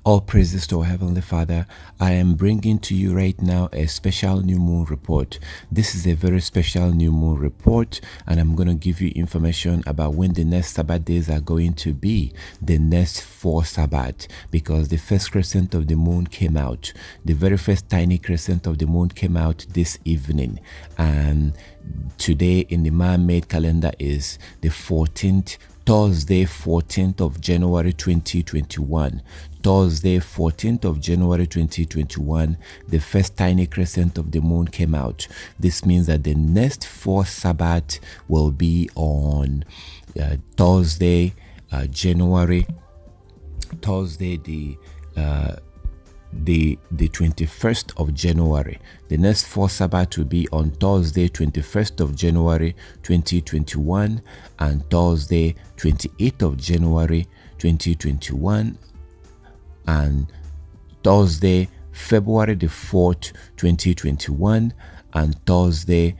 All praises to our Heavenly Father. I am bringing to you right now a special new moon report. This is a very special new moon report, and I'm going to give you information about when the next Sabbath days are going to be, the next 4 Sabbath, because the first crescent of the moon came out. The very first tiny crescent of the moon came out this evening, and today in the man-made calendar is the 14th, Thursday, 14th of January 2021. Thursday, 14th of January 2021, the first tiny crescent of the moon came out. This means that the next 4 Sabbath will be on Thursday, the 21st of January. The next 4 Sabbath will be on Thursday, 21st of January 2021, and Thursday, 28th of January 2021, and Thursday, February the 4th, 2021, and Thursday,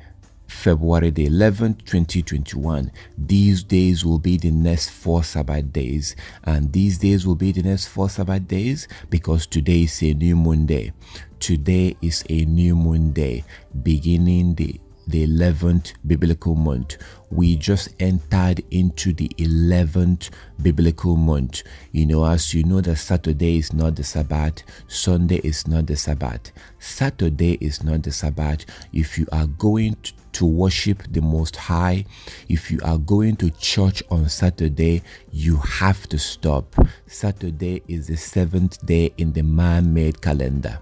February the 11th, 2021. These days will be the next 4 Sabbath days, and these days will be the next 4 Sabbath days because today is a new moon day. Today is a new moon day, beginning the 11th biblical month. We just entered into the 11th biblical month. As you know, that Saturday is not the Sabbath, Sunday is not the Sabbath. Saturday is not the Sabbath. If you are going to worship the Most High, if you are going to church on Saturday, you have to stop. Saturday is the 7th day in the man-made calendar.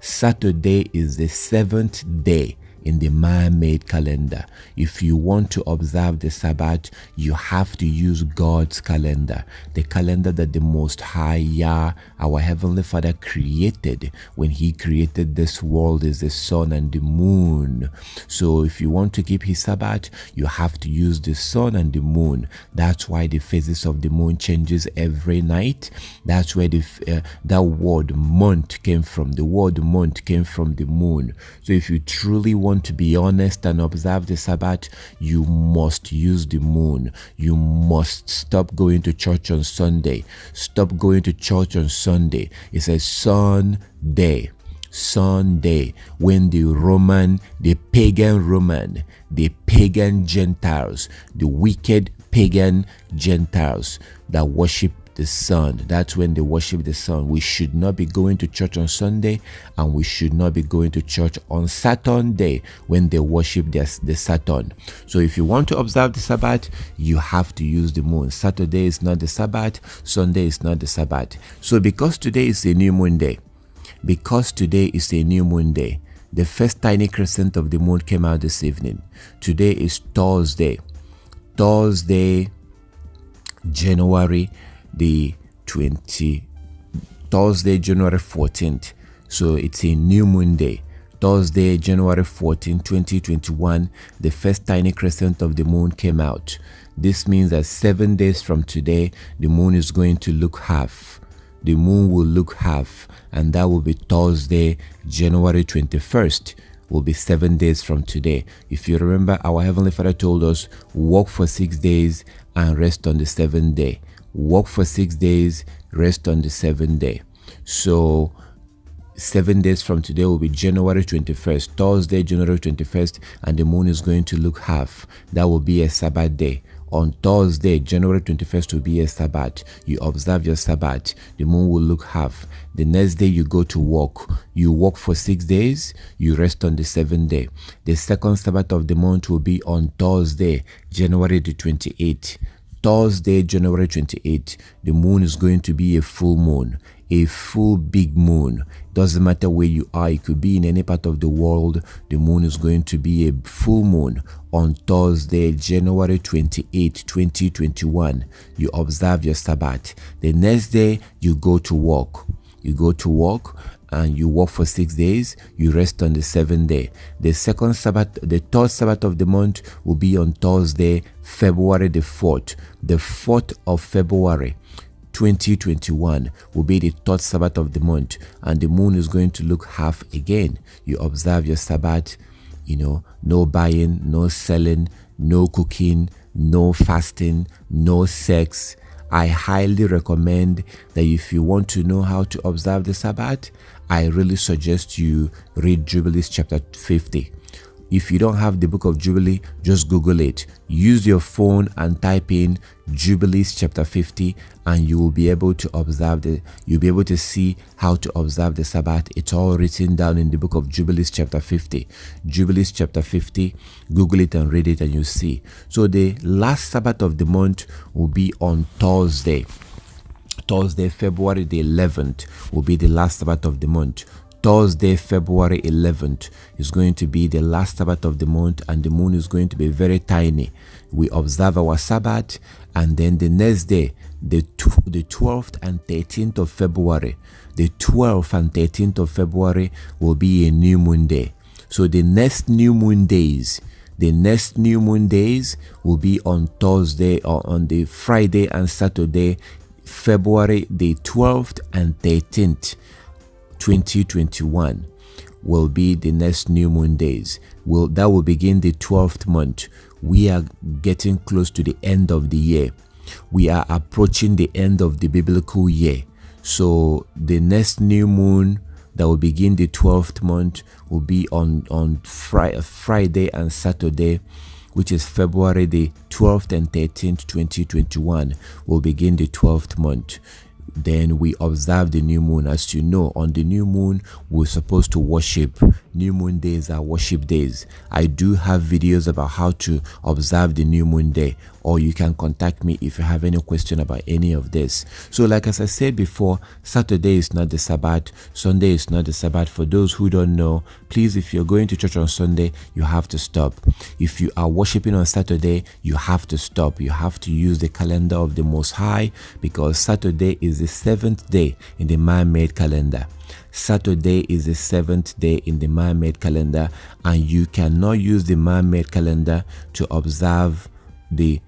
Saturday is the 7th day in the man-made calendar. If you want to observe the Sabbath, you have to use God's calendar, the calendar that the Most High Yah, our Heavenly Father, created when He created this world, is the sun and the moon. So if you want to keep His Sabbath, you have to use the sun and the moon. That's why the phases of the moon changes every night. That's where that word month came from. The word month came from the moon. So if you truly want to be honest and observe the Sabbath, you must use the moon. You must stop going to church on Sunday. Stop going to church on Sunday. It's a Sunday. Sunday, when the pagan Gentiles, the wicked pagan Gentiles that worship the sun, that's when they worship the sun. We should not be going to church on Sunday, and we should not be going to church on Saturn day when they worship the Saturn. So if you want to observe the Sabbath, you have to use the moon. Saturday is not the Sabbath, Sunday is not the Sabbath. So because today is a new moon day, the first tiny crescent of the moon came out this evening. Today is Thursday, January the 20th, Thursday, January 14th. So it's a new moon day. Thursday, January 14, 2021, the first tiny crescent of the moon came out. This means that 7 days from today, the moon is going to look half. The moon will look half, and that will be Thursday, January 21st. Will be 7 days from today. If you remember, our Heavenly Father told us, work for 6 days and rest on the 7th day. Work for 6 days, rest on the 7th day. So 7 days from today will be January 21st, Thursday, January 21st, and the moon is going to look half. That will be a Sabbath day. On Thursday, January 21st will be a Sabbath. You observe your Sabbath. The moon will look half. The next day you go to work. You work for 6 days. You rest on the 7th day. The second Sabbath of the month will be on Thursday, January the 28th. Thursday, January 28th, the moon is going to be a full moon, a full big moon. Doesn't matter where you are, it could be in any part of the world, the moon is going to be a full moon on Thursday, January 28th, 2021. You observe your Sabbath. The next day, you go to work. And you work for 6 days, you rest on the 7th day. The third Sabbath of the month will be on Thursday, February the 4th. The 4th of February, 2021 will be the third Sabbath of the month, and the moon is going to look half again. You observe your Sabbath, no buying, no selling, no cooking, no fasting, no sex, I highly recommend that if you want to know how to observe the Sabbath, I really suggest you read Jubilees chapter 50. If you don't have the book of Jubilee, just Google it. Use your phone and type in Jubilees chapter 50, and you will be able to observe you'll be able to see how to observe the Sabbath. It's all written down in the book of Jubilees chapter 50. Jubilees chapter 50, Google it and read it and you'll see. So the last Sabbath of the month will be on Thursday. Thursday, February the 11th will be the last Sabbath of the month. Thursday, February 11th is going to be the last Sabbath of the month, and the moon is going to be very tiny. We observe our Sabbath, and then the next day, the 12th and 13th of February, the 12th and 13th of February will be a new moon day. So the next new moon days will be on Thursday or on the Friday and Saturday, February the 12th and 13th. 2021 will be the next new moon days. That will begin the 12th month. We are getting close to the end of the year. We are approaching the end of the biblical year. So the next new moon that will begin the 12th month will be on Friday and Saturday, which is February the 12th and 13th, 2021 will begin the 12th month. Then we observe the new moon. As you know, on the new moon, we're supposed to worship. New moon days are worship days. I do have videos about how to observe the new moon day, or you can contact me if you have any question about any of this. So like as I said before, Saturday is not the Sabbath. Sunday is not the Sabbath. For those who don't know, please, if you're going to church on Sunday, you have to stop. If you are worshiping on Saturday, you have to stop. You have to use the calendar of the Most High, because Saturday is the 7th day in the man-made calendar. Saturday is the 7th day in the man-made calendar, and you cannot use the man-made calendar to observe the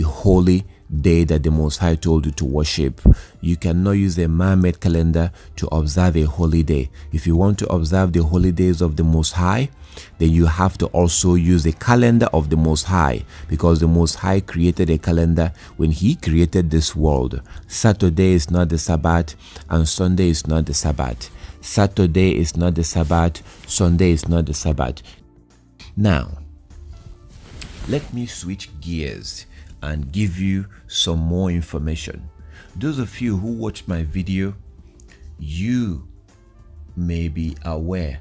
holy day that the Most High told you to worship. You cannot use a man-made calendar to observe a holy day. If you want to observe the holy days of the Most High, then you have to also use the calendar of the Most High, because the Most High created a calendar when He created this world. Saturday is not the Sabbath, and Sunday is not the Sabbath. Saturday is not the Sabbath, Sunday is not the Sabbath. Now, let me switch gears and give you some more information. Those of you who watched my video, you may be aware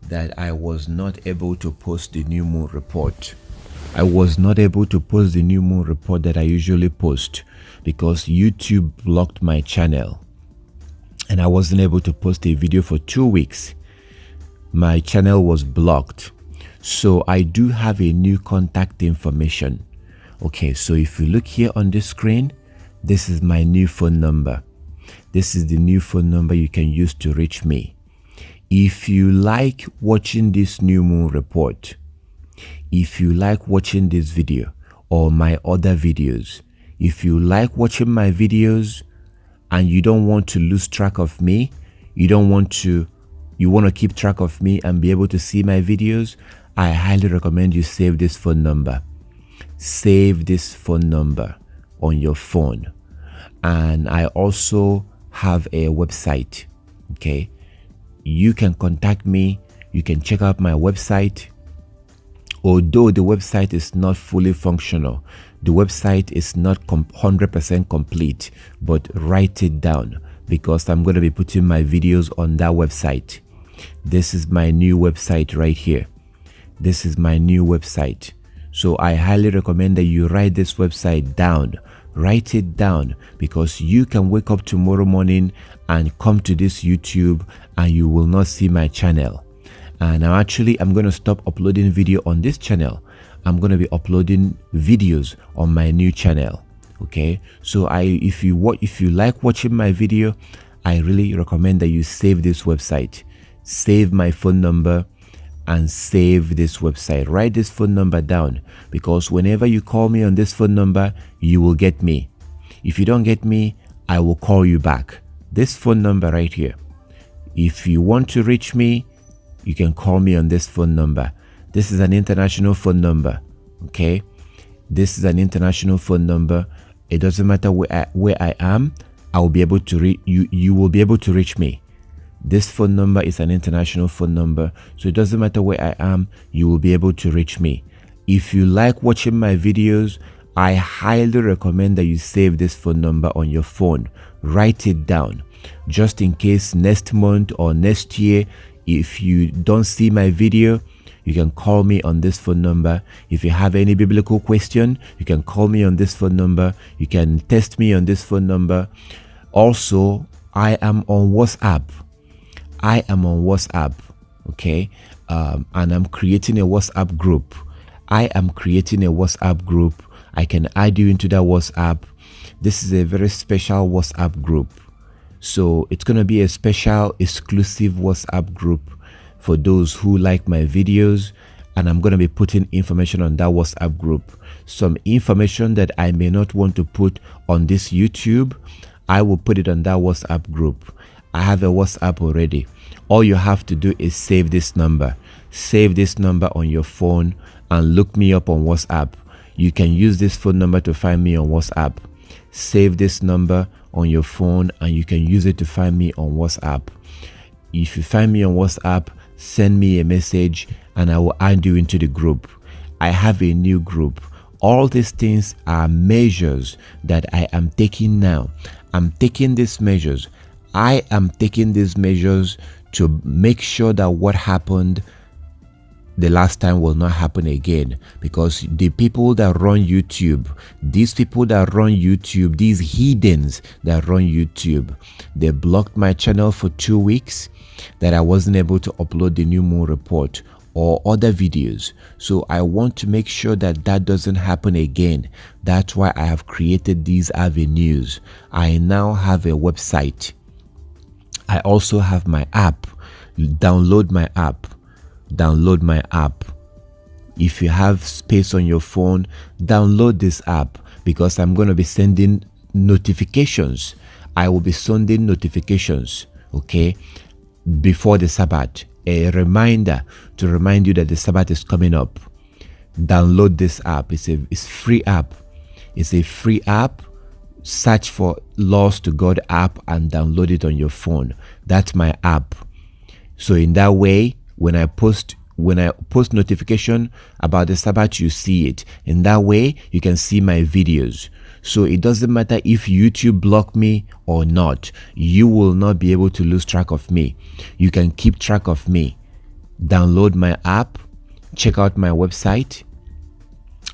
that I was not able to post the new moon report. I was not able to post the new moon report that I usually post because YouTube blocked my channel, and I wasn't able to post a video for 2 weeks. My channel was blocked. So I do have a new contact information. Okay, so if you look here on the screen, this is my new phone number. This is the new phone number you can use to reach me. If you like watching this new moon report, if you like watching this video or my other videos, if you like watching my videos and you don't want to lose track of me, you want to keep track of me and be able to see my videos, I highly recommend you save this phone number. Save this phone number on your phone. And I also have a website. Okay, you can contact me. You can check out my website. Although the website is not fully functional, the website is not 100% complete, but write it down, because I'm going to be putting my videos on that website. This is my new website right here. This is my new website. So I highly recommend that you write this website down. Write it down, because you can wake up tomorrow morning and come to this YouTube and you will not see my channel. And I'm going to stop uploading video on this channel. I'm going to be uploading videos on my new channel. Okay, so if you like watching my video, I really recommend that you save this website. Save my phone number and save this website. Write this phone number down, because whenever you call me on this phone number, you will get me. If you don't get me, I will call you back. This phone number right here. If you want to reach me, you can call me on this phone number. This is an international phone number. Okay, this is an international phone number. It doesn't matter where I am. I will be able to reach you. You will be able to reach me. This phone number is an international phone number, so it doesn't matter where I am. You will be able to reach me. If you like watching my videos, I highly recommend that you save this phone number on your phone. Write it down, just in case next month or next year, if you don't see my video, you can call me on this phone number. If you have any biblical question, you can call me on this phone number. You can text me on this phone number. Also, I am on WhatsApp. I am on WhatsApp, okay? And I'm creating a WhatsApp group. I am creating a WhatsApp group. I can add you into that WhatsApp. This is a very special WhatsApp group. So it's going to be a special exclusive WhatsApp group for those who like my videos, and I'm going to be putting information on that WhatsApp group. Some information that I may not want to put on this YouTube, I will put it on that WhatsApp group. I have a WhatsApp already. All you have to do is save this number. Save this number on your phone and look me up on WhatsApp. You can use this phone number to find me on WhatsApp. Save this number on your phone and you can use it to find me on WhatsApp. If you find me on WhatsApp, send me a message and I will add you into the group. I have a new group. All these things are measures that I am taking now. I'm taking these measures. I am taking these measures to make sure that what happened the last time will not happen again, because the people that run YouTube, these people that run YouTube, these heathens that run YouTube, they blocked my channel for 2 weeks that I wasn't able to upload the new moon report or other videos. So I want to make sure that that doesn't happen again. That's why I have created these avenues. I now have a website. I also have my app. Download my app. Download my app. If you have space on your phone, download this app, because I'm going to be sending notifications. I will be sending notifications, okay, before the Sabbath. A reminder to remind you that the Sabbath is coming up. Download this app. It's free app. It's a free app. Search for Laws to God app and download it on your phone. That's my app. So in that way, when I post notification about the Sabbath, you see it. In that way, you can see my videos. So it doesn't matter if YouTube block me or not. You will not be able to lose track of me. You can keep track of me. Download my app, check out my website,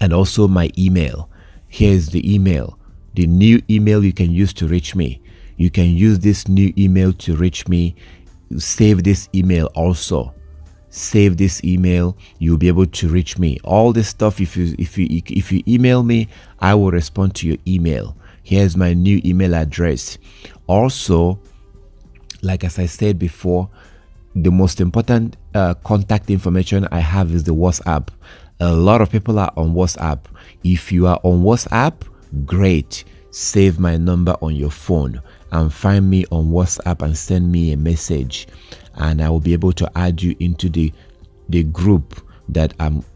and also my email. Here's the email. The new email you can use to reach me. You can use this new email to reach me. Save this email also. Save this email. You'll be able to reach me. All this stuff, if you email me, I will respond to your email. Here's my new email address. Also, like as I said before, the most important contact information I have is the WhatsApp. A lot of people are on WhatsApp. If you are on WhatsApp, great. Save my number on your phone and find me on WhatsApp and send me a message, and I will be able to add you into the group that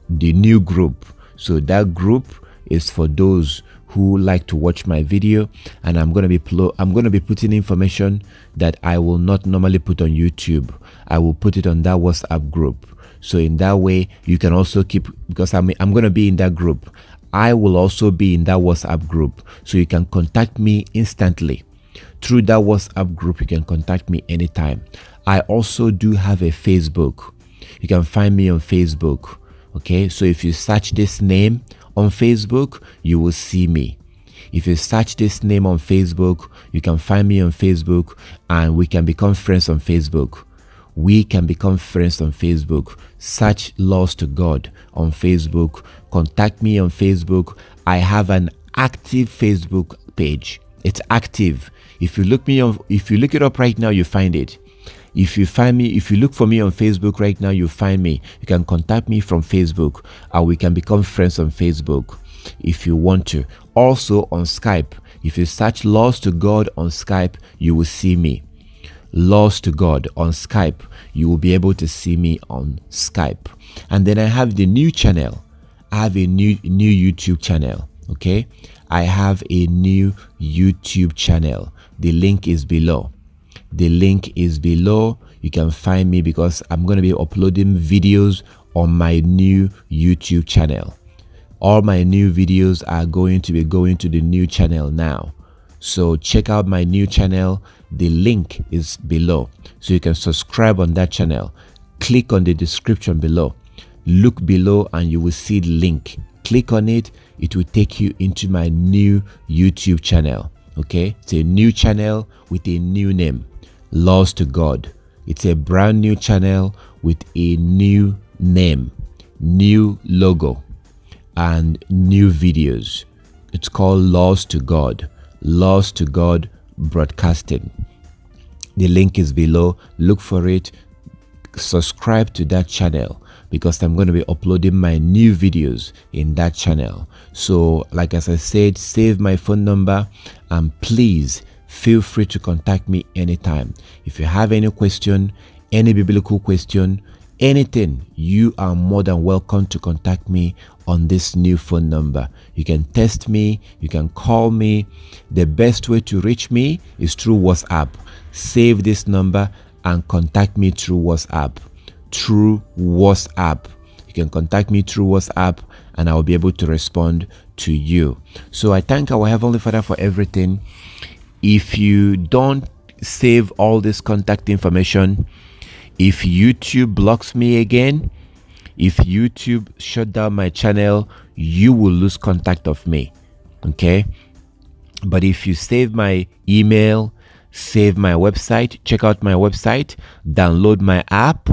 the new group. So that group is for those who like to watch my video, and I'm going to be putting information that I will not normally put on YouTube. I will put it on that WhatsApp group. So in that way, you can also keep, because I'm going to be in that group. I will also be in that WhatsApp group, so you can contact me instantly. Through that WhatsApp group, you can contact me anytime. I also do have a Facebook. You can find me on Facebook. Okay, so if you search this name on Facebook, you will see me. If you search this name on Facebook, you can find me on Facebook, and we can become friends on Facebook. We can become friends on Facebook. Search Laws to God on Facebook. Contact me on Facebook. I have an active Facebook page. It's active. If you look it up right now, you find it. If you look for me on Facebook right now, you find me. You can contact me from Facebook, and we can become friends on Facebook if you want to. Also on Skype, if you search Laws to God on Skype, you will see me. Laws to God on Skype, you will be able to see me on Skype. And then I have the new channel. I have a new YouTube channel. Okay, I have a new YouTube channel. The link is below. The link is below. You can find me because I'm going to be uploading videos on my new YouTube channel. All my new videos are going to be going to the new channel now. So check out my new channel. The link is below. So you can subscribe on that channel. Click on the description below. Look below and you will see the link. Click on it. It will take you into my new YouTube channel. Okay, it's a new channel with a new name, Laws to God. It's a brand new channel with a new name, new logo, and new videos. It's called Laws to God. Laws to God Broadcasting. The link is below. Look for it. Subscribe to that channel because I'm going to be uploading my new videos in that channel. So like as I said, save my phone number and please feel free to contact me anytime. If you have any question, any biblical question, anything, you are more than welcome to contact me on this new phone number. You can text me, you can call me. The best way to reach me is through WhatsApp. Save this number and contact me through WhatsApp. Through WhatsApp. You can contact me through WhatsApp and I will be able to respond to you. So I thank our Heavenly Father for everything. If you don't save all this contact information, if YouTube blocks me again, if YouTube shut down my channel, you will lose contact of me. Okay? But if you save my email, save my website, check out my website, download my app.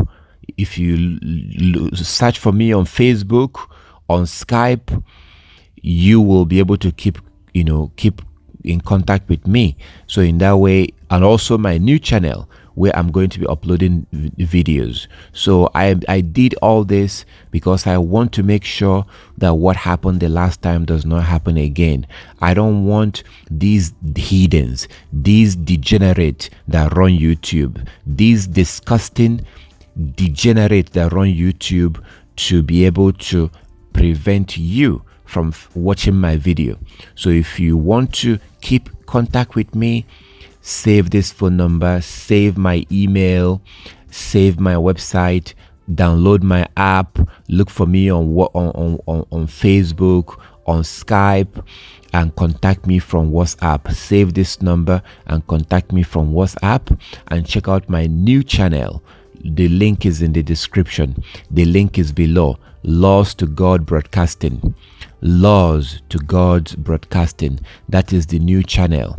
If you search for me on Facebook, on Skype, you will be able to keep in contact with me. So in that way, and also my new channel where I'm going to be uploading videos. So I did all this because I want to make sure that what happened the last time does not happen again. I don't want these heathens, these degenerates that run YouTube, these disgusting degenerates that run YouTube to be able to prevent you from watching my video. So if you want to keep contact with me, save this phone number, save my email, save my website, download my app, look for me on Facebook, on Skype, and contact me from WhatsApp. Save this number and contact me from WhatsApp and check out my new channel. The link is in the description. The link is below. Laws to God Broadcasting. Laws to God Broadcasting. That is the new channel.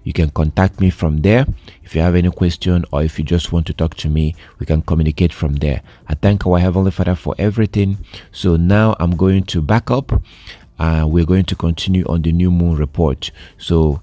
You can contact me from there. If you have any question or if you just want to talk to me, we can communicate from there. I thank our Heavenly Father for everything. So now I'm going to back up. We're going to continue on the new moon report. So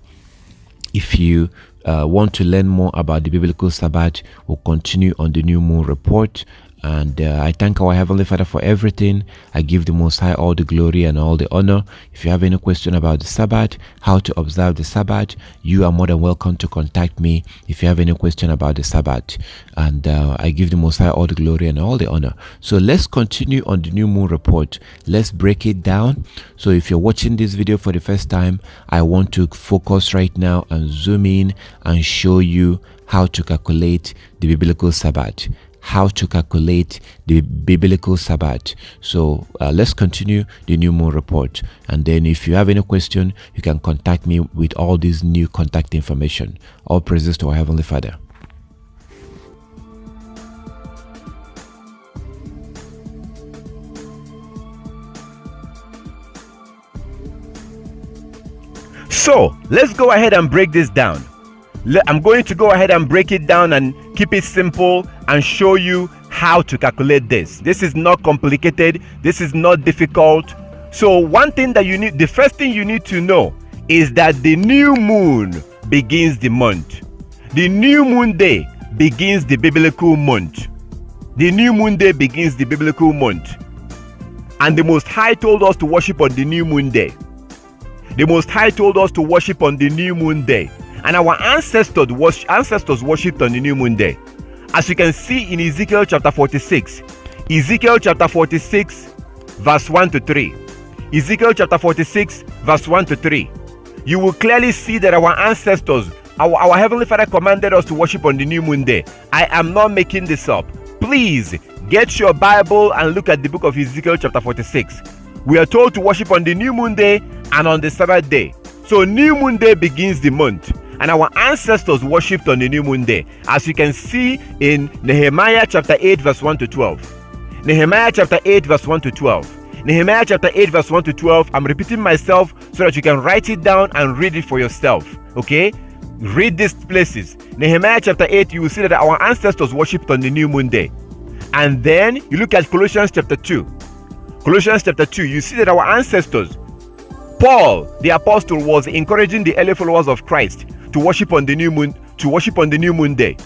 if you want to learn more about the biblical Sabbath, we'll continue on the new moon report. And I thank our Heavenly Father for everything. I give the Most High all the glory and all the honor. If you have any question about the Sabbath, how to observe the Sabbath, you are more than welcome to contact me if you have any question about the Sabbath. And I give the Most High all the glory and all the honor. So let's continue on the new moon report. Let's break it down. So if you're watching this video for the first time, I want to focus right now and zoom in and show you how to calculate the biblical Sabbath. How to calculate the biblical Sabbath. So let's continue the new moon report, and then if you have any question, you can contact me with all these new contact information. All praises to our Heavenly Father. So let's go ahead and break this down. I'm going to go ahead and break it down and keep it simple and show you how to calculate this. This is not complicated. This is not difficult. So one thing that the first thing you need to know is that the new moon begins the month. The new moon day begins the biblical month. The new moon day begins the biblical month. And the Most High told us to worship on the new moon day. The Most High told us to worship on the new moon day. And our ancestors worshipped on the new moon day. As you can see in Ezekiel chapter 46, Ezekiel chapter 46, verse 1 to 3. Ezekiel chapter 46, verse 1 to 3, you will clearly see that our ancestors, our Heavenly Father commanded us to worship on the new moon day. I am not making this up. Please get your Bible and look at the book of Ezekiel chapter 46. We are told to worship on the new moon day and on the Sabbath day. So new moon day begins the month, and our ancestors worshipped on the new moon day, as you can see in Nehemiah chapter 8 verse 1 to 12. Nehemiah chapter 8 verse 1 to 12. Nehemiah chapter 8 verse 1 to 12. I'm repeating myself so that you can write it down and read it for yourself. Okay? Read these places. Nehemiah chapter 8, you will see that our ancestors worshipped on the new moon day. And then you look at Colossians chapter 2. Colossians chapter 2, you see that our ancestors, Paul the apostle, was encouraging the early followers of Christ to worship on the new moon day.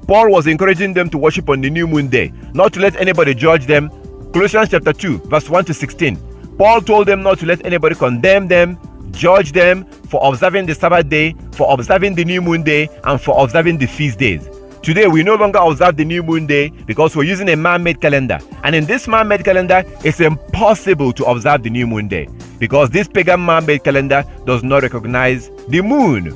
Paul was encouraging them to worship on the new moon day, not to let anybody judge them. Colossians chapter 2 verse 1 to 16. Paul told them not to let anybody condemn them, judge them for observing the Sabbath day, for observing the new moon day, and for observing the feast days. Today we no longer observe the new moon day because we're using a man-made calendar, and in this man-made calendar it's impossible to observe the new moon day because this pagan man-made calendar does not recognize the moon.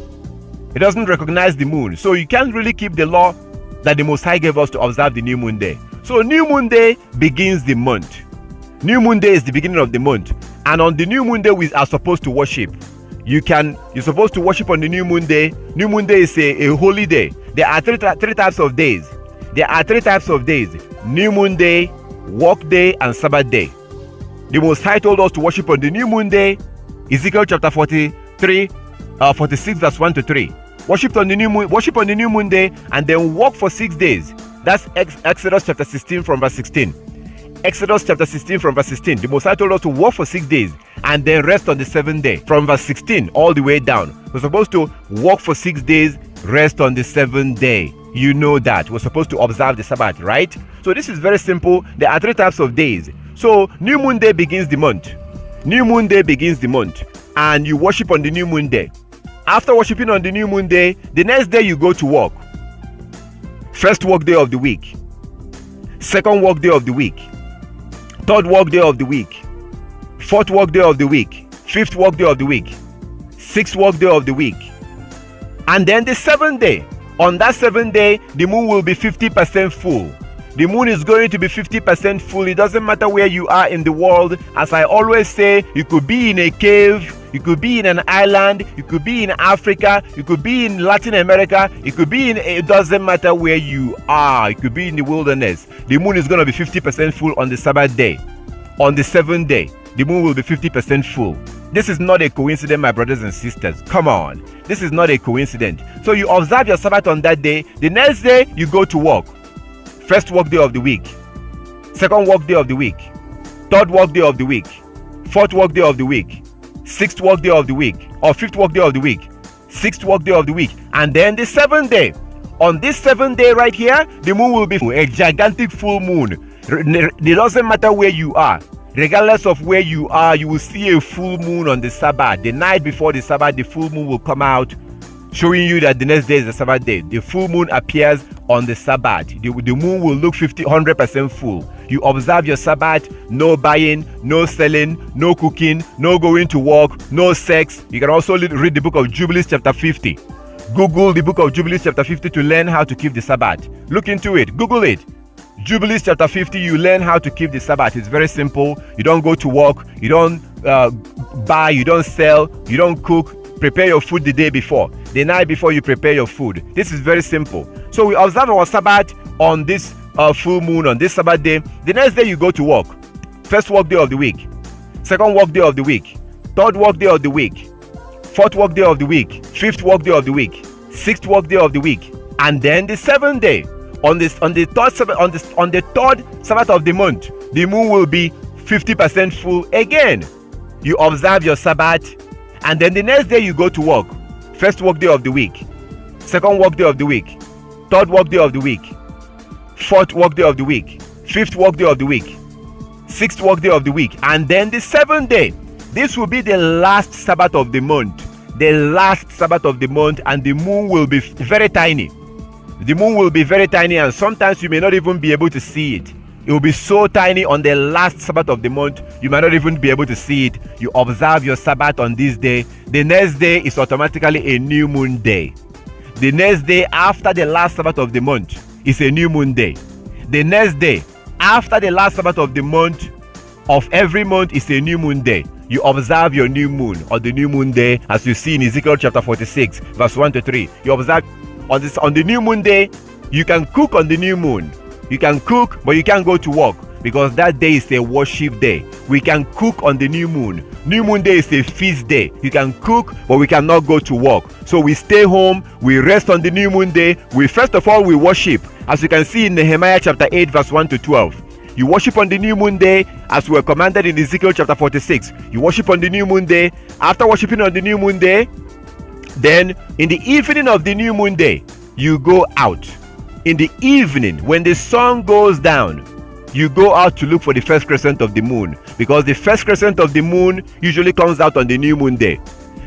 It doesn't recognize the moon, so you can't really keep the law that the Most High gave us to observe the new moon day. So new moon day begins the month. New moon day is the beginning of the month, and on the new moon day we are supposed to worship. You're supposed to worship on the new moon day. New moon day is a holy day. There are three types of days. New moon day, work day, and Sabbath day. The Most High told us to worship on the new moon day. Ezekiel chapter 46 verse 1 to 3. Worship on the new moon day, and then work for 6 days. That's Exodus chapter 16 from verse 16. Exodus chapter 16 from verse 16. The Most High told us to work for 6 days and then rest on the 7th day. From verse 16 all the way down, we're supposed to work for 6 days, rest on the 7th day. You know that we're supposed to observe the Sabbath, right? So this is very simple. There are 3 types of days. So new moon day begins the month. And you worship on the new moon day. After worshiping on the new moon day, the next day you go to work. First work day of the week, second work day of the week, third work day of the week, fourth work day of the week, fifth work day of the week, sixth work day of the week, and then the 7th day. On that 7th day, the moon will be 50% full. The moon is going to be 50% full. It doesn't matter where you are in the world. As I always say, you could be in a cave, you could be in an island, you could be in Africa, you could be in Latin America, it doesn't matter where you are. You could be in the wilderness. The moon is going to be 50% full on the Sabbath day. On the 7th day, the moon will be 50% full. This is not a coincidence, my brothers and sisters. Come on. This is not a coincidence. So you observe your Sabbath on that day. The next day, you go to work. First work day of the week, second work day of the week, third work day of the week, fourth work day of the week, sixth work day of the week, or fifth work day of the week, sixth work day of the week, and then the 7th day. On this 7th day right here, the moon will be a gigantic full moon. It doesn't matter where you are. Regardless of where you are, you will see a full moon on the Sabbath. The night before the Sabbath, the full moon will come out, showing you that the next day is the Sabbath day. The full moon appears on the Sabbath. The moon will look 100% full. You observe your Sabbath. No buying, no selling, no cooking, no going to work, no sex. You can also read the book of Jubilees chapter 50. Google the book of Jubilees chapter 50 to learn how to keep the Sabbath. Look into it. Google it. Jubilees chapter 50, you learn how to keep the Sabbath. It's very simple. You don't go to work. You don't buy. You don't sell. You don't cook. Prepare your food the day before. The night before, you prepare your food. This is very simple. So we observe our Sabbath on this full moon, on this Sabbath day. The next day you go to work. First work day of the week, second work day of the week, third work day of the week, fourth work day of the week, fifth work day of the week, sixth work day of the week, and then the 7th day. On the third Sabbath of the month, the moon will be 50% full again. You observe your Sabbath, and then the next day you go to work. First work day of the week, second work day of the week, third work day of the week, fourth work day of the week, fifth work day of the week, sixth work day of the week, and then the 7th day. This will be the last Sabbath of the month. The last Sabbath of the month, and the moon will be very tiny. The moon will be very tiny, and sometimes you may not even be able to see it. It will be so tiny on the last Sabbath of the month, you might not even be able to see it. You observe your Sabbath on this day. The next day is automatically a new moon day. The next day after the last Sabbath of the month is a new moon day. The next day after the last Sabbath of the month of every month is a new moon day. You observe your new moon or the new moon day, as you see in Ezekiel chapter 46, verse 1 to 3. You observe on the new moon day. You can cook on the new moon. You can cook, but you can't go to work because that day is a worship day. We can cook on the new moon. New moon day is a feast day. You can cook, but we cannot go to work. So we stay home, we rest on the new moon day. First of all, we worship. As you can see in Nehemiah chapter 8, verse 1 to 12. You worship on the new moon day as we were commanded in Ezekiel chapter 46. You worship on the new moon day. After worshiping on the new moon day, then in the evening of the new moon day, you go out. In the evening, when the sun goes down, you go out to look for the first crescent of the moon, because the first crescent of the moon usually comes out on the new moon day.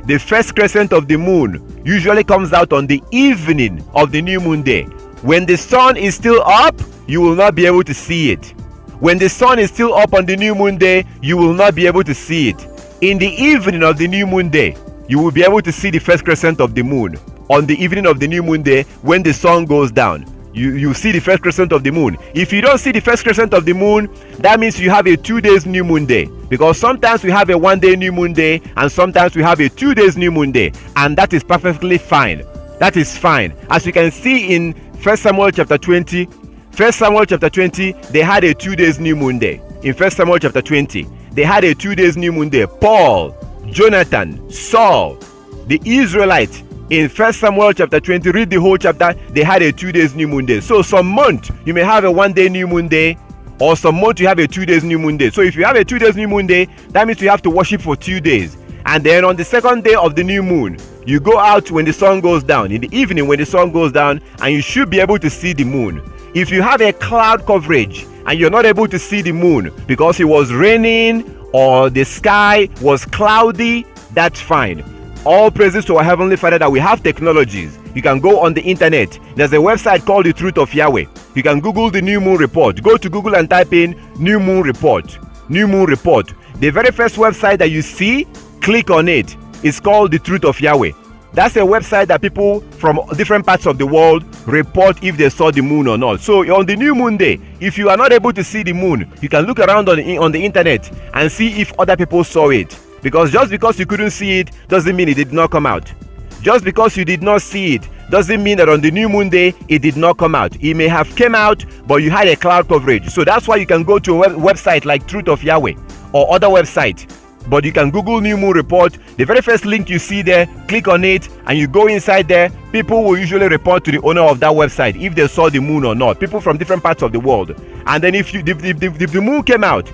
The first crescent of the moon usually comes out on the evening of the new moon day. When the sun is still up, you will not be able to see it. When the sun is still up on the new moon day, you will not be able to see it. In the evening of the new moon day, you will be able to see the first crescent of the moon. On the evening of the new moon day, when the sun goes down, you see the first crescent of the moon. If you don't see the first crescent of the moon, that means you have a 2 days new moon day, because sometimes we have a 1 day new moon day and sometimes we have a 2 days new moon day, and that is perfectly fine. That is fine. As you can see in 1 Samuel chapter 20, 1 Samuel chapter 20, they had a 2 days new moon day. In 1 Samuel chapter 20, they had a 2 days new moon day. Paul, Jonathan, Saul, the Israelites, in 1 Samuel chapter 20, read the whole chapter, they had a 2 days new moon day. So some month you may have a 1 day new moon day, or some month you have a 2 days new moon day. So if you have a 2 days new moon day, that means you have to worship for 2 days. And then on the second day of the new moon, you go out when the sun goes down, in the evening when the sun goes down, and you should be able to see the moon. If you have a cloud coverage and you're not able to see the moon because it was raining or the sky was cloudy, that's fine. All praises to our Heavenly Father that we have technologies. You can go on the internet. There's a website called The Truth of Yahweh. You can Google the New Moon Report. Go to Google and type in New Moon Report. New Moon Report. The very first website that you see, click on it. It's called The Truth of Yahweh. That's a website that people from different parts of the world report if they saw the moon or not. So on the new moon day, if you are not able to see the moon, you can look around on the internet and see if other people saw it. Because just because you couldn't see it doesn't mean it did not come out. Just because you did not see it doesn't mean that on the new moon day it did not come out. It may have came out, but you had a cloud coverage. So that's why you can go to a website like Truth of Yahweh or other website. But you can Google New Moon Report. The very first link you see there, click on it and you go inside there. People will usually report to the owner of that website if they saw the moon or not. People from different parts of the world. And then if the moon came out,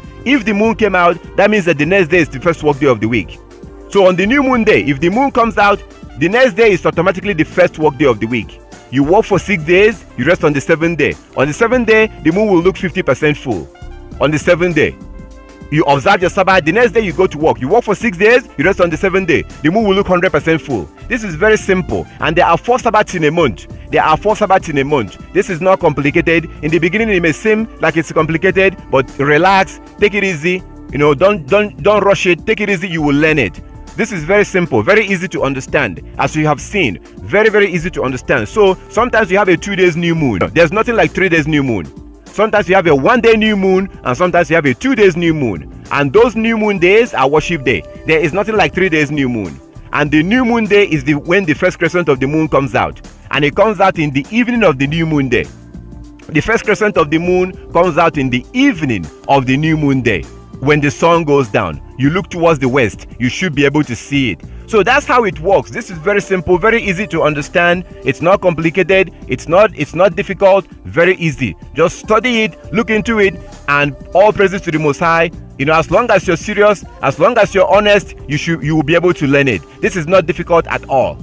that means that the next day is the first work day of the week. So on the new moon day, if the moon comes out, the next day is automatically the first work day of the week. You work for 6 days, you rest on the 7th day. On the 7th day, the moon will look 50% full. On the 7th day, you observe your Sabbath. The next day you go to work. You work for 6 days, you rest on the 7th day. The moon will look 100% full. This is very simple. And there are 4 Sabbaths in a month. This is not complicated. In the beginning, it may seem like it's complicated, but relax, take it easy. Don't rush it. Take it easy. You will learn it. This is very simple, very easy to understand. As you have seen, very, very easy to understand. So sometimes you have a 2 days new moon. There's nothing like 3 days new moon. Sometimes you have a 1 day new moon, and sometimes you have a 2 days new moon. And those new moon days are worship day. There is nothing like 3 days new moon. And the new moon day is when the first crescent of the moon comes out. And it comes out in the evening of the new moon day. The first crescent of the moon comes out in the evening of the new moon day. When the sun goes down, you look towards the west, you should be able to see it. So that's how it works. This is very simple, very easy to understand. It's not complicated. It's not difficult. Very easy. Just study it, look into it, and all praises to the Most High. As long as you're serious, as long as you're honest, you will be able to learn it. This is not difficult at all.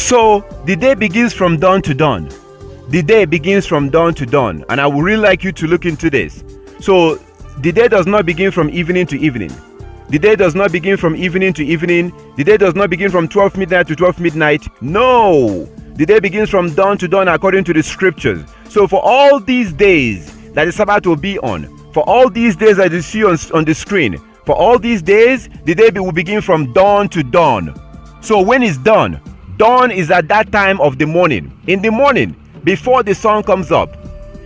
So the day begins from dawn to dawn. The day begins from dawn to dawn. And I would really like you to look into this. So the day does not begin from evening to evening. The day does not begin from evening to evening. The day does not begin from 12 midnight to 12 midnight. No! The day begins from dawn to dawn according to the scriptures. So for all these days that the Sabbath will be on, for all these days that you see on the screen, for all these days, the day will begin from dawn to dawn. So when it's dawn, dawn is at that time of the morning. In the morning, before the sun comes up,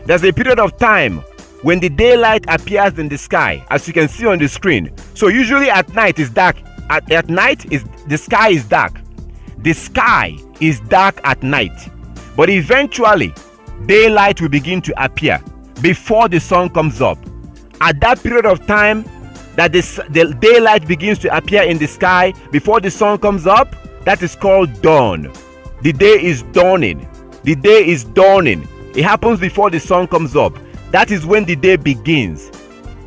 there's a period of time when the daylight appears in the sky, as you can see on the screen. So usually at night it's dark. At night the sky is dark. The sky is dark at night. But eventually, daylight will begin to appear before the sun comes up. At that period of time that the daylight begins to appear in the sky before the sun comes up, that is called dawn. The day is dawning. The day is dawning. It happens before the sun comes up. That is when the day begins.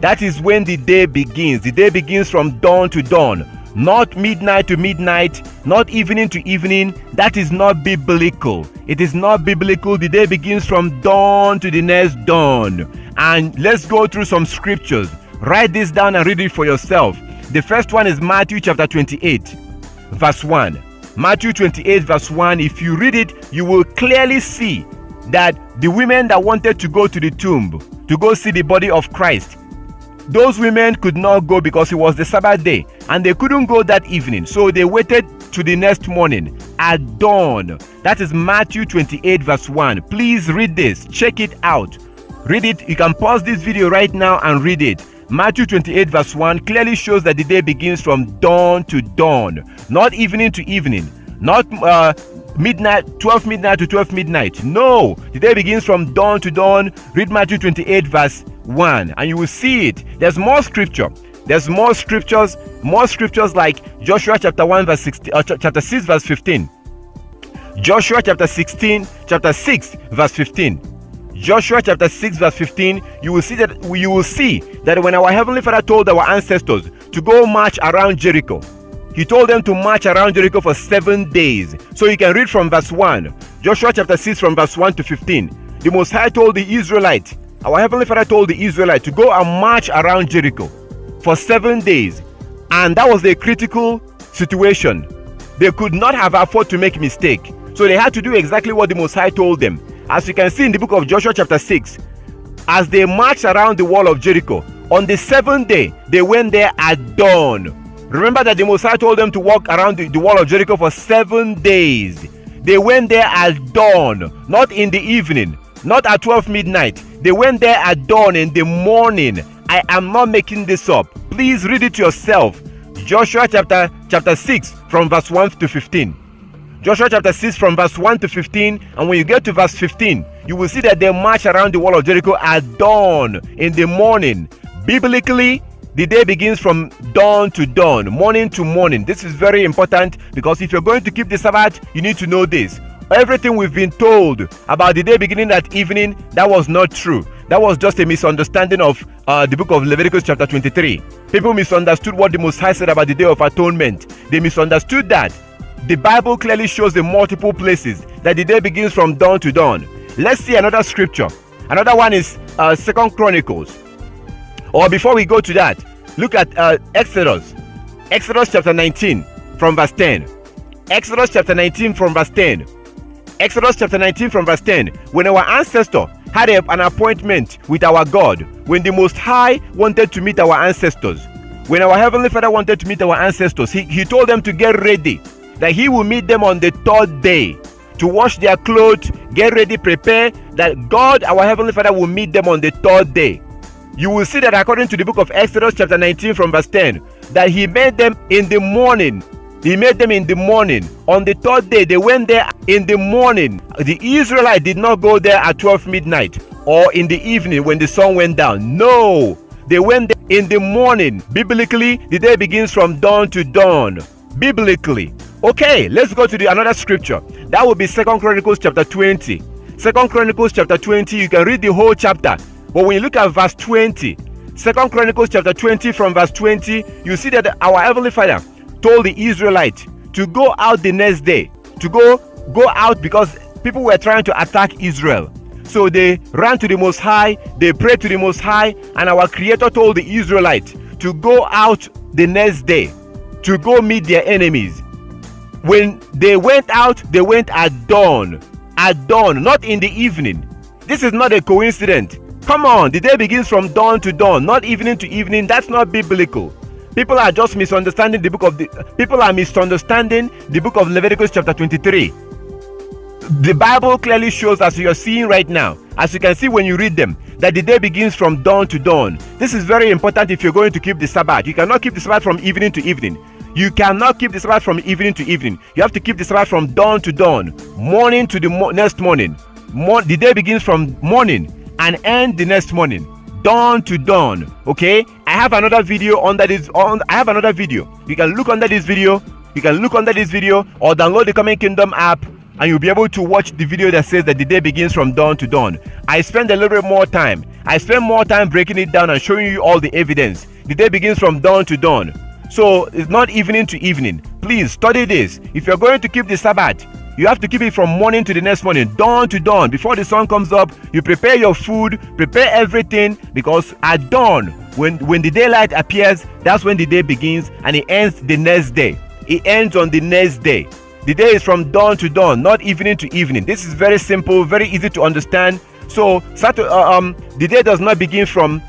That is when the day begins. The day begins from dawn to dawn, not midnight to midnight, not evening to evening. That is not biblical. It is not biblical. The day begins from dawn to the next dawn. And let's go through some scriptures. Write this down and read it for yourself. The first one is Matthew chapter 28, verse 1. Matthew 28, verse 1. If you read it, you will clearly see that the women that wanted to go to the tomb to go see the body of Christ, those women could not go because it was the Sabbath day and they couldn't go that evening. So they waited to the next morning at dawn. That is Matthew 28, verse 1. Please read this. Check it out. Read it. You can pause this video right now and read it. Matthew 28, verse 1 clearly shows that the day begins from dawn to dawn, not evening to evening, not midnight, 12 midnight to 12 midnight. No, the day begins from dawn to dawn. Read Matthew 28, verse 1, and you will see it. There's more scripture. There's more scriptures like Joshua chapter 1, verse 16, chapter 6, verse 15. Joshua chapter 6, verse 15. Joshua chapter 6, verse 15, you will see that when our Heavenly Father told our ancestors to go march around Jericho, He told them to march around Jericho for 7 days. So you can read from verse 1, Joshua chapter 6 from verse 1 to 15. The Most High told the Israelites, our Heavenly Father told the Israelites to go and march around Jericho for 7 days. And that was a critical situation. They could not have afforded to make a mistake. So they had to do exactly what the Most High told them. As you can see in the book of Joshua chapter 6, as they marched around the wall of Jericho, on the 7th day, they went there at dawn. Remember that the Most High told them to walk around the wall of Jericho for 7 days. They went there at dawn, not in the evening, not at 12 midnight. They went there at dawn in the morning. I am not making this up. Please read it yourself. Joshua chapter 6 from verse 1 to 15. Joshua chapter 6 from verse 1 to 15, and when you get to verse 15, you will see that they march around the wall of Jericho at dawn in the morning. Biblically, the day begins from dawn to dawn, morning to morning. This is very important because if you're going to keep the Sabbath, you need to know this. Everything we've been told about the day beginning at evening, that was not true. That was just a misunderstanding of the book of Leviticus chapter 23. People misunderstood what the Most High said about the Day of Atonement. They misunderstood that. The Bible clearly shows in multiple places that the day begins from dawn to dawn. Let's see another scripture. Another one is 2 Chronicles. Or before we go to that, look at Exodus. Exodus chapter 19 from verse 10. Exodus chapter 19 from verse 10. Exodus chapter 19 from verse 10. When our ancestor had an appointment with our God, when the Most High wanted to meet our ancestors, when our Heavenly Father wanted to meet our ancestors, he told them to get ready, that He will meet them on the 3rd day, to wash their clothes, get ready, prepare, that God, our Heavenly Father, will meet them on the 3rd day. You will see that according to the book of Exodus chapter 19 from verse 10, that He made them in the morning. He made them in the morning. On the 3rd day, they went there in the morning. The Israelites did not go there at 12 midnight or in the evening when the sun went down. No, they went there in the morning. Biblically, the day begins from dawn to dawn. Biblically. Okay, let's go to another scripture. That will be 2 Chronicles chapter 20. 2 Chronicles chapter 20, you can read the whole chapter. But when you look at verse 20, 2 Chronicles chapter 20 from verse 20, you see that our Heavenly Father told the Israelites to go out the next day, to go go out because people were trying to attack Israel. So they ran to the Most High, they prayed to the Most High, and our Creator told the Israelites to go out the next day to go meet their enemies. When they went out, they went at dawn, not in the evening. This is not a coincidence. Come on, the day begins from dawn to dawn, not evening to evening. That's not biblical. People are just misunderstanding the book of Leviticus chapter 23. The Bible clearly shows, as you are seeing right now, as you can see when you read them, that the day begins from dawn to dawn. This is very important if you're going to keep the Sabbath. You cannot keep the Sabbath from evening to evening. You cannot keep the Sabbath from evening to evening. You have to keep the Sabbath from dawn to dawn, morning to the next morning. The day begins from morning and ends the next morning, dawn to dawn. Okay, I have another video under this. I have another video. You can look under this video. You can look under this video or download the Coming Kingdom app, and you'll be able to watch the video that says that the day begins from dawn to dawn. I spend a little bit more time. I spend more time breaking it down and showing you all the evidence. The day begins from dawn to dawn. So it's not evening to evening. Please study this. If you're going to keep the Sabbath, you have to keep it from morning to the next morning, dawn to dawn. Before the sun comes up, you prepare your food, prepare everything, because at dawn, when the daylight appears, that's when the day begins, and it ends the next day. It ends on the next day. The day is from dawn to dawn, not evening to evening. This is very simple, very easy to understand. So the day does not begin from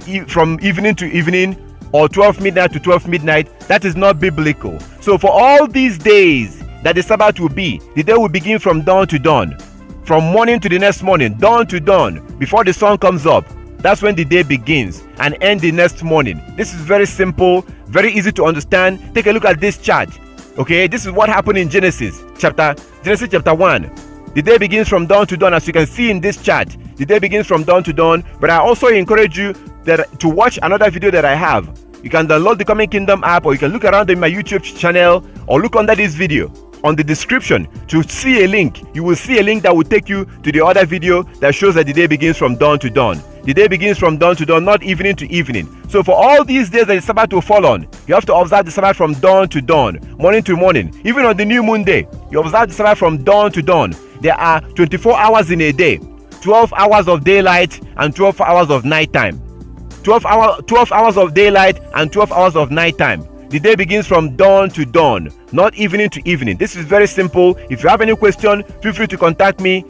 evening to evening or 12 midnight to 12 midnight. That is not biblical. So for all these days that the Sabbath will be, the day will begin from dawn to dawn, from morning to the next morning, dawn to dawn, before the sun comes up. That's when the day begins and end the next morning. This is very simple, very easy to understand. Take a look at this chart. Okay, this is what happened in Genesis chapter 1. The day begins from dawn to dawn, as you can see in this chart. The day begins from dawn to dawn. But I also encourage you to watch another video that I have. You can download the Coming Kingdom app, or you can look around in my YouTube channel, or look under this video on the description to see a link. You will see a link that will take you to the other video that shows that the day begins from dawn to dawn. The day begins from dawn to dawn, not evening to evening. So for all these days that the Sabbath will fall on, you have to observe the Sabbath from dawn to dawn, morning to morning. Even on the new moon day, you observe the Sabbath from dawn to dawn. There are 24 hours in a day, 12 hours of daylight and 12 hours of nighttime. 12 hours of daylight and 12 hours of nighttime. The day begins from dawn to dawn, not evening to evening. This is very simple. If you have any question, feel free to contact me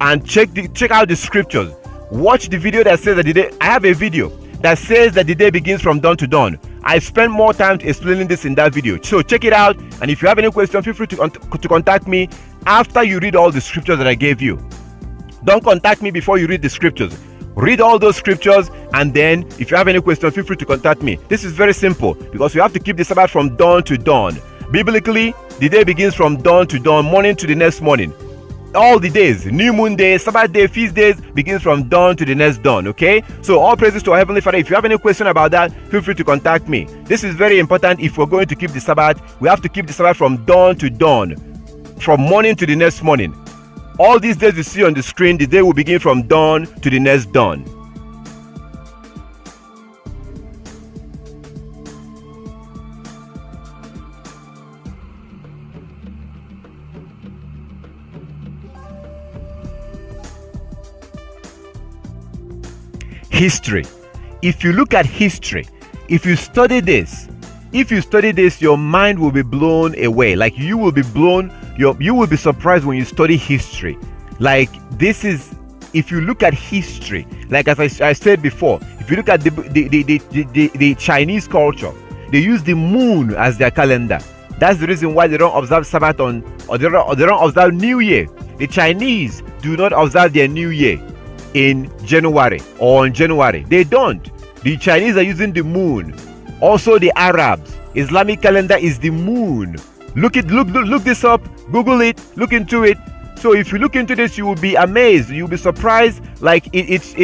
and check out the scriptures. Watch the video that says that the day. I have a video that says that the day begins from dawn to dawn. I spent more time explaining this in that video. So check it out. And if you have any question, feel free to contact me after you read all the scriptures that I gave you. Don't contact me before you read the scriptures. Read all those scriptures, and then if you have any questions, feel free to contact me. This is very simple because you have to keep the Sabbath from dawn to dawn. Biblically, the day begins from dawn to dawn, morning to the next morning. All the days, new moon day, Sabbath day, feast days, begins from dawn to the next dawn. Okay, so all praises to our Heavenly Father. If you have any question about that, feel free to contact me. This is very important. If we're going to keep the Sabbath, we have to keep the Sabbath from dawn to dawn, from morning to the next morning. All these days you see on the screen, the day will begin from dawn to the next dawn. History. If you look at history, if you study this, your mind will be blown away. Like you will be surprised when you study history. Like this is, if you look at history, like as I said before, if you look at the Chinese culture, they use the moon as their calendar. That's the reason why they don't observe Sabbath or they don't observe New Year. The Chinese do not observe their New Year in January or on January. They don't. The Chinese are using the moon. Also the Arabs, Islamic calendar is the moon. Look this up, Google it, look into it. So if you look into this, you will be amazed, you'll be surprised. Like it's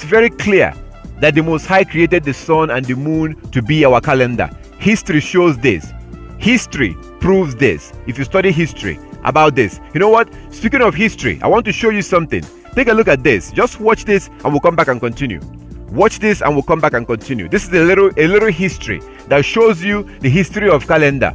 very clear that the Most High created the sun and the moon to be our calendar. History shows this. History proves this. If you study history about this, you know what? Speaking of history, I want to show you something. Take a look at this. Just watch this and we'll come back and continue. Watch this and we'll come back and continue. This is a little history that shows you the history of calendar.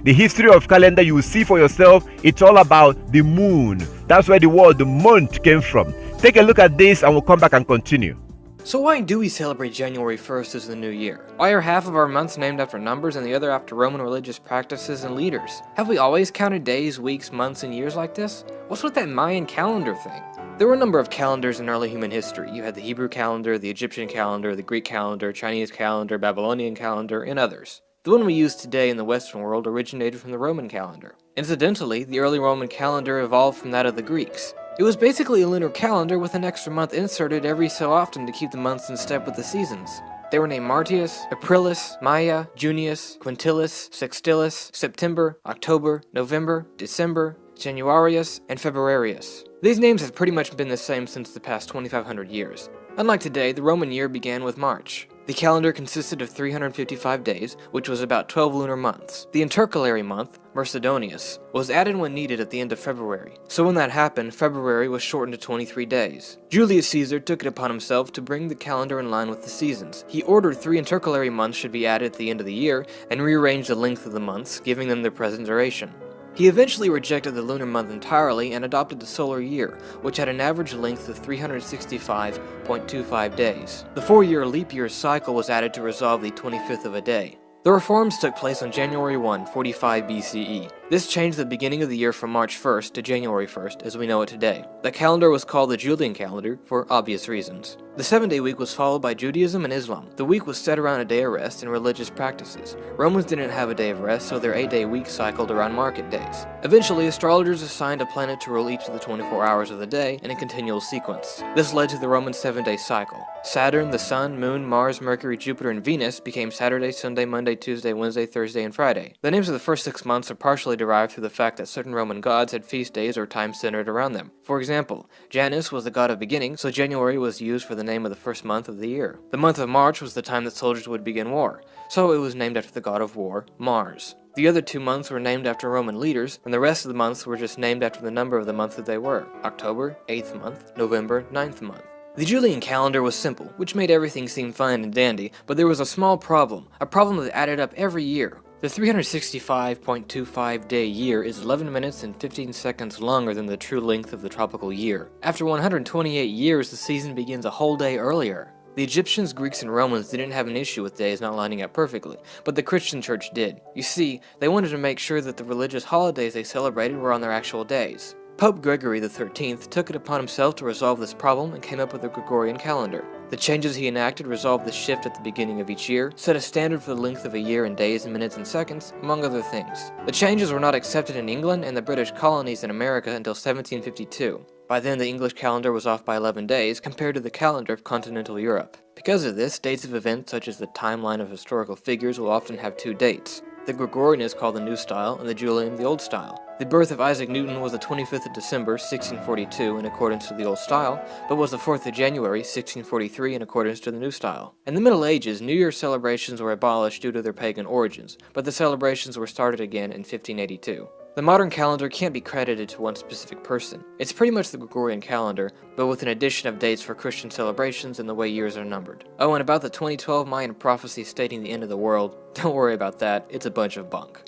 the history of calendar, you will see for yourself, it's all about the moon. That's where the word the month came from. Take a look at this and we'll come back and continue. So why do we celebrate January 1st as the new year? Why are half of our months named after numbers and the other after Roman religious practices and leaders? Have we always counted days, weeks, months, and years like this? What's with that Mayan calendar thing? There were a number of calendars in early human history. You had the Hebrew calendar, the Egyptian calendar, the Greek calendar, Chinese calendar, Babylonian calendar, and others. The one we use today in the Western world originated from the Roman calendar. Incidentally, the early Roman calendar evolved from that of the Greeks. It was basically a lunar calendar with an extra month inserted every so often to keep the months in step with the seasons. They were named Martius, Aprilis, Maia, Junius, Quintilis, Sextilis, September, October, November, December, Januarius, and Februarius. These names have pretty much been the same since the past 2,500 years. Unlike today, the Roman year began with March. The calendar consisted of 355 days, which was about 12 lunar months. The intercalary month, Mercedonius, was added when needed at the end of February. So when that happened, February was shortened to 23 days. Julius Caesar took it upon himself to bring the calendar in line with the seasons. He ordered 3 intercalary months should be added at the end of the year, and rearranged the length of the months, giving them their present duration. He eventually rejected the lunar month entirely and adopted the solar year, which had an average length of 365.25 days. The 4-year leap year cycle was added to resolve the 25th of a day. The reforms took place on January 1, 45 BCE. This changed the beginning of the year from March 1st to January 1st as we know it today. The calendar was called the Julian calendar for obvious reasons. The 7-day week was followed by Judaism and Islam. The week was set around a day of rest and religious practices. Romans didn't have a day of rest, so their 8-day week cycled around market days. Eventually, astrologers assigned a planet to rule each of the 24 hours of the day in a continual sequence. This led to the Roman 7-day cycle. Saturn, the Sun, Moon, Mars, Mercury, Jupiter, and Venus became Saturday, Sunday, Monday, Tuesday, Wednesday, Thursday, and Friday. The names of the first 6 months are partially derived through the fact that certain Roman gods had feast days or times centered around them. For example, Janus was the god of beginning, so January was used for the name of the first month of the year. The month of March was the time that soldiers would begin war, so it was named after the god of war, Mars. The other 2 months were named after Roman leaders, and the rest of the months were just named after the number of the month that they were. October, 8th month, November, 9th month. The Julian calendar was simple, which made everything seem fine and dandy, but there was a small problem, a problem that added up every year. The 365.25 day year is 11 minutes and 15 seconds longer than the true length of the tropical year. After 128 years, the season begins a whole day earlier. The Egyptians, Greeks, and Romans didn't have an issue with days not lining up perfectly, but the Christian church did. You see, they wanted to make sure that the religious holidays they celebrated were on their actual days. Pope Gregory XIII took it upon himself to resolve this problem and came up with the Gregorian calendar. The changes he enacted resolved the shift at the beginning of each year, set a standard for the length of a year in days and minutes and seconds, among other things. The changes were not accepted in England and the British colonies in America until 1752. By then, the English calendar was off by 11 days compared to the calendar of continental Europe. Because of this, dates of events such as the timeline of historical figures will often have 2 dates. The Gregorian is called the New Style and the Julian the Old Style. The birth of Isaac Newton was the 25th of December, 1642 in accordance to the Old Style, but was the 4th of January, 1643 in accordance to the New Style. In the Middle Ages, New Year celebrations were abolished due to their pagan origins, but the celebrations were started again in 1582. The modern calendar can't be credited to one specific person. It's pretty much the Gregorian calendar, but with an addition of dates for Christian celebrations and the way years are numbered. Oh, and about the 2012 Mayan prophecy stating the end of the world, don't worry about that, it's a bunch of bunk.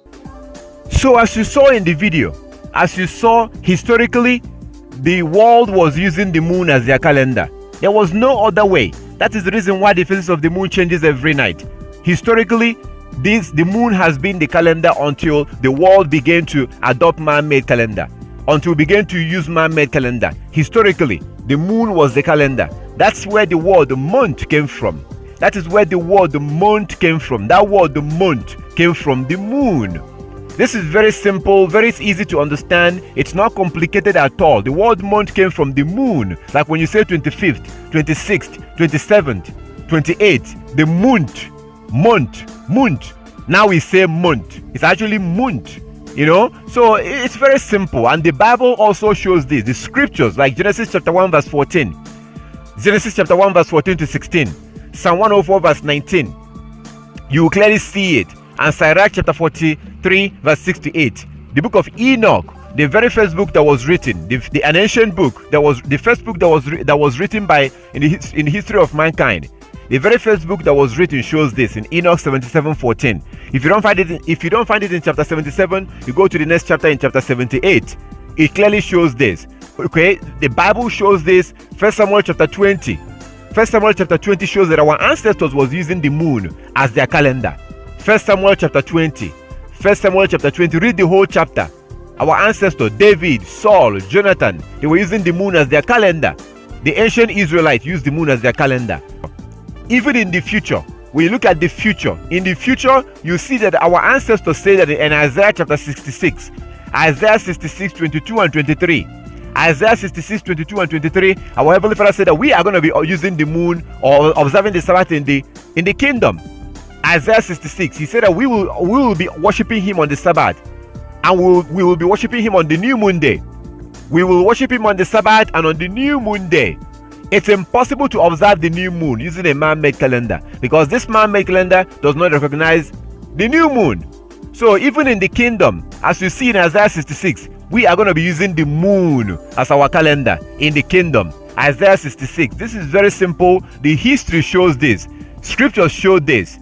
So as you saw in the video, as you saw historically, the world was using the moon as their calendar. There was no other way. That is the reason why the phases of the moon changes every night. Historically, the moon has been the calendar until the world began to adopt man-made calendar. Until we began to use man-made calendar. Historically, the moon was the calendar. That's where the word the month came from. That is where the word the month came from. That word the month came from the moon. This is very simple, very easy to understand. It's not complicated at all. The word month came from the moon. Like when you say 25th, 26th, 27th, 28th, the month. Now we say month. It's actually month, you know. So it's very simple, and the Bible also shows this. The scriptures, like Genesis chapter 1 verse 14, Genesis chapter 1 verse 14 to 16, Psalm 104 verse 19, you will clearly see it. And Sirach chapter 43 verse 6 to 8. The book of Enoch, the very first book that was written, an ancient book that was the first book that was written by in the history of mankind. The very first book that was written shows this in Enoch 77:14. If you don't find it in chapter 77, you go to the next chapter in chapter 78. It clearly shows this. Okay, the Bible shows this. 1 Samuel chapter 20. 1 Samuel chapter 20 shows that our ancestors was using the moon as their calendar. 1 Samuel chapter 20. 1 Samuel chapter 20. Read the whole chapter. Our ancestors, David, Saul, Jonathan, they were using the moon as their calendar. The ancient Israelites used the moon as their calendar. Even in the future, when you look at the future, in the future, you see that our ancestors say that in Isaiah chapter 66, Isaiah 66, 22 and 23. Isaiah 66, 22 and 23, our Heavenly Father said that we are going to be using the moon or observing the Sabbath in the kingdom. Isaiah 66, he said that we will be worshiping him on the Sabbath, and we will be worshiping him on the new moon day. We will worship him on the Sabbath and on the new moon day. It's impossible to observe the new moon using a man-made calendar, because this man-made calendar does not recognize the new moon. So even in the kingdom, as you see in Isaiah 66, we are going to be using the moon as our calendar in the kingdom. Isaiah 66. This is very simple. The history shows this. Scriptures show this.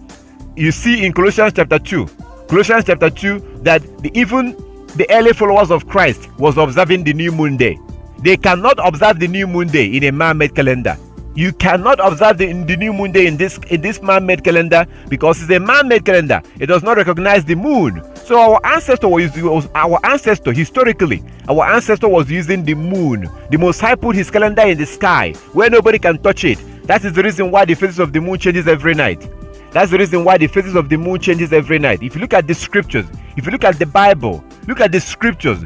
You see in Colossians chapter 2. Colossians chapter 2 that even the early followers of Christ was observing the new moon day. They cannot observe the new moon day in a man-made calendar. You cannot observe the new moon day in this man-made calendar, because it's a man-made calendar. It does not recognize the moon. So our ancestor historically, our ancestor was using the moon. The Most High put his calendar in the sky where nobody can touch it. That is the reason why the phases of the moon changes every night. That's the reason why the phases of the moon changes every night. If you look at the scriptures, if you look at the Bible, look at the scriptures,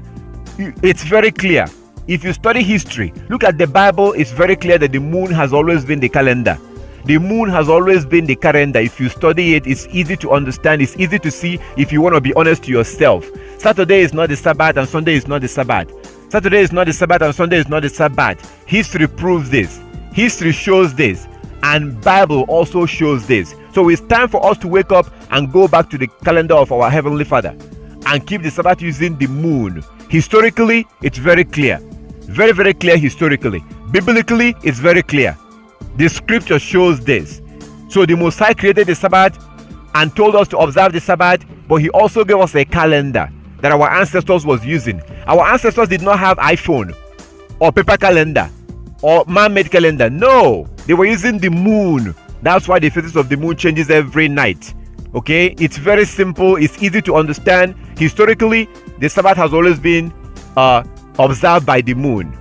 it's very clear. If you study history, look at the Bible, it's very clear that the moon has always been the calendar. The moon has always been the calendar. If you study it, it's easy to understand, it's easy to see if you want to be honest to yourself. Saturday is not the Sabbath and Sunday is not the Sabbath. Saturday is not the Sabbath and Sunday is not the Sabbath. History proves this. History shows this. And Bible also shows this. So it's time for us to wake up and go back to the calendar of our Heavenly Father and keep the Sabbath using the moon. Historically, it's very clear. Very, very clear historically. Biblically, it's very clear. The scripture shows this. So the Most High created the Sabbath and told us to observe the Sabbath, but he also gave us a calendar that our ancestors was using. Our ancestors did not have iPhone or paper calendar or man-made calendar. No, they were using the moon. That's why the phases of the moon changes every night. Okay, it's very simple. It's easy to understand. Historically, the Sabbath has always been observed by the moon.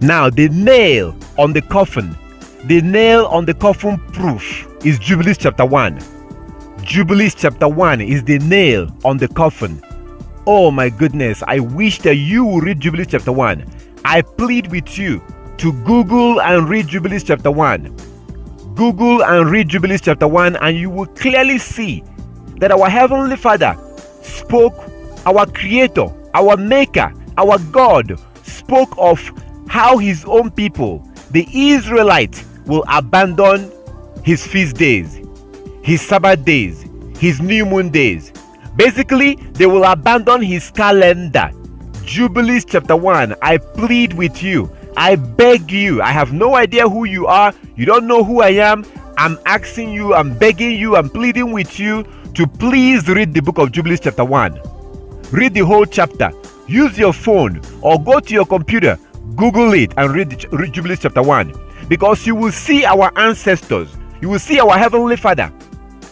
Now, the nail on the coffin proof is Jubilees chapter 1. Jubilees chapter 1 is the nail on the coffin. Oh my goodness, I wish that you would read Jubilees chapter 1. I plead with you to Google and read Jubilees chapter 1. Google and read Jubilees chapter 1, and you will clearly see that our Heavenly Father spoke, our Creator, our Maker, our God, spoke of how his own people, the Israelites, will abandon his feast days, his Sabbath days, his new moon days. Basically, they will abandon his calendar. Jubilees chapter 1, I plead with you, I beg you, I have no idea who you are, you don't know who I am, I'm asking you, I'm begging you, I'm pleading with you to please read the book of Jubilees chapter 1. Read the whole chapter. Use your phone or go to your computer, Google it and read Jubilees chapter 1, because you will see our ancestors, you will see our Heavenly Father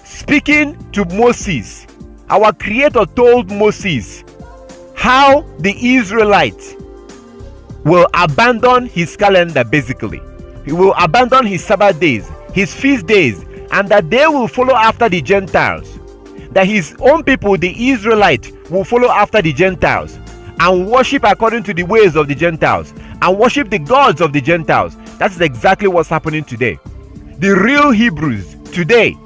speaking to Moses. Our Creator told Moses how the Israelites will abandon his calendar. Basically, he will abandon his Sabbath days, his feast days, and that they will follow after the Gentiles, that his own people, the Israelites, will follow after the Gentiles and worship according to the ways of the Gentiles and worship the gods of the Gentiles. That's exactly what's happening today. The real Hebrews today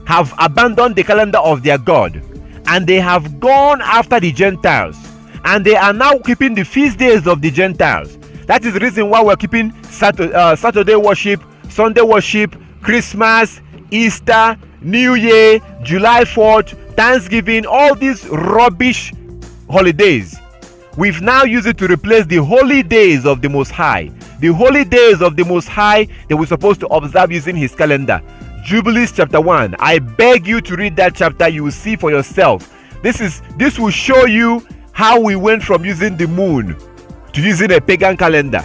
have abandoned the calendar of their God, and they have gone after the Gentiles, and they are now keeping the feast days of the Gentiles. That is the reason why we're keeping Saturday worship, Sunday worship, Christmas, Easter, New Year, July 4th, Thanksgiving, all these rubbish holidays. We've now used it to replace the holy days of the Most High. The holy days of the Most High that we're supposed to observe using his calendar. Jubilees chapter 1. I beg you to read that chapter. You will see for yourself. This will show you how we went from using the moon to using a pagan calendar.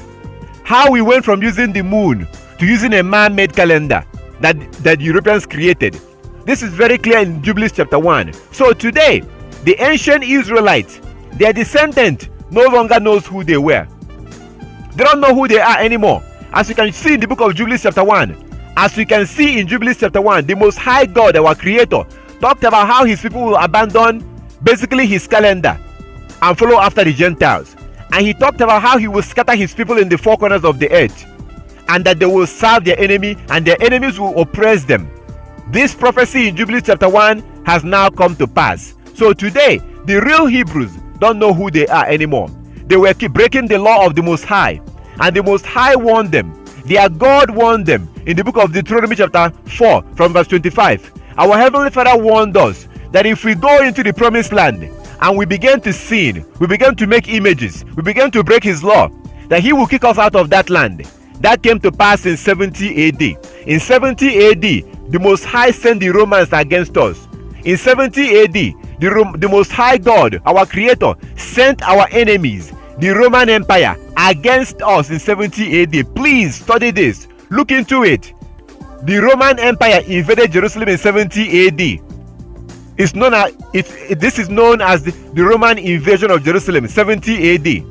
How we went from using the moon to using a man-made calendar that Europeans created. This is very clear in Jubilees chapter 1. So today, the ancient Israelites, their descendant no longer knows who they were. They don't know who they are anymore. As you can see in the book of Jubilees chapter 1, as you can see in Jubilees chapter 1, the Most High God, our Creator, talked about how his people will abandon basically his calendar and follow after the Gentiles. And he talked about how he will scatter his people in the four corners of the earth, and that they will serve their enemy and their enemies will oppress them. This prophecy in Jubilees chapter 1 has now come to pass. So today, the real Hebrews don't know who they are anymore. They were keep breaking the law of the Most High, and the Most High warned them. Their God warned them in the book of Deuteronomy chapter 4 from verse 25. Our Heavenly Father warned us that if we go into the promised land and we begin to sin, we begin to make images, we begin to break his law, that he will kick us out of that land. That came to pass in 70 AD. In 70 AD, the Most High sent the Romans against us. In 70 AD, the Most High God, our Creator, sent our enemies, the Roman Empire, against us in 70 AD. Please study this. Look into it. The Roman Empire invaded Jerusalem in 70 AD. This is known as the Roman invasion of Jerusalem, 70 AD.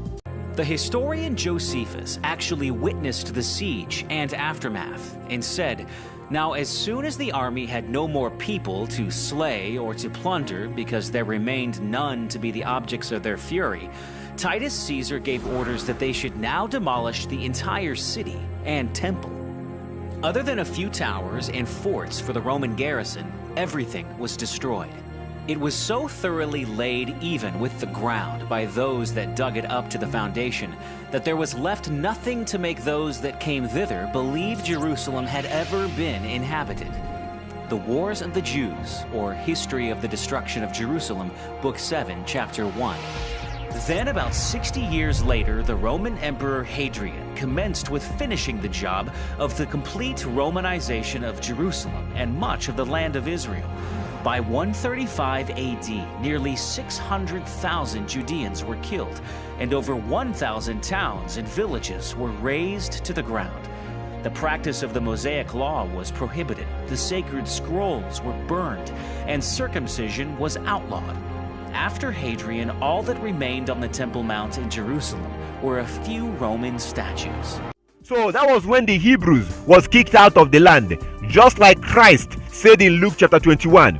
The historian Josephus actually witnessed the siege and aftermath and said, "Now as soon as the army had no more people to slay or to plunder, because there remained none to be the objects of their fury, Titus Caesar gave orders that they should now demolish the entire city and temple." Other than a few towers and forts for the Roman garrison, everything was destroyed. It was so thoroughly laid even with the ground by those that dug it up to the foundation that there was left nothing to make those that came thither believe Jerusalem had ever been inhabited. The Wars of the Jews, or History of the Destruction of Jerusalem, Book 7, Chapter 1. Then, about 60 years later, the Roman Emperor Hadrian commenced with finishing the job of the complete Romanization of Jerusalem and much of the land of Israel. By 135 AD, nearly 600,000 Judeans were killed, and over 1,000 towns and villages were razed to the ground. The practice of the Mosaic Law was prohibited, the sacred scrolls were burned, and circumcision was outlawed. After Hadrian, all that remained on the Temple Mount in Jerusalem were a few Roman statues. So that was when the Hebrews was kicked out of the land, just like Christ said in Luke chapter 21.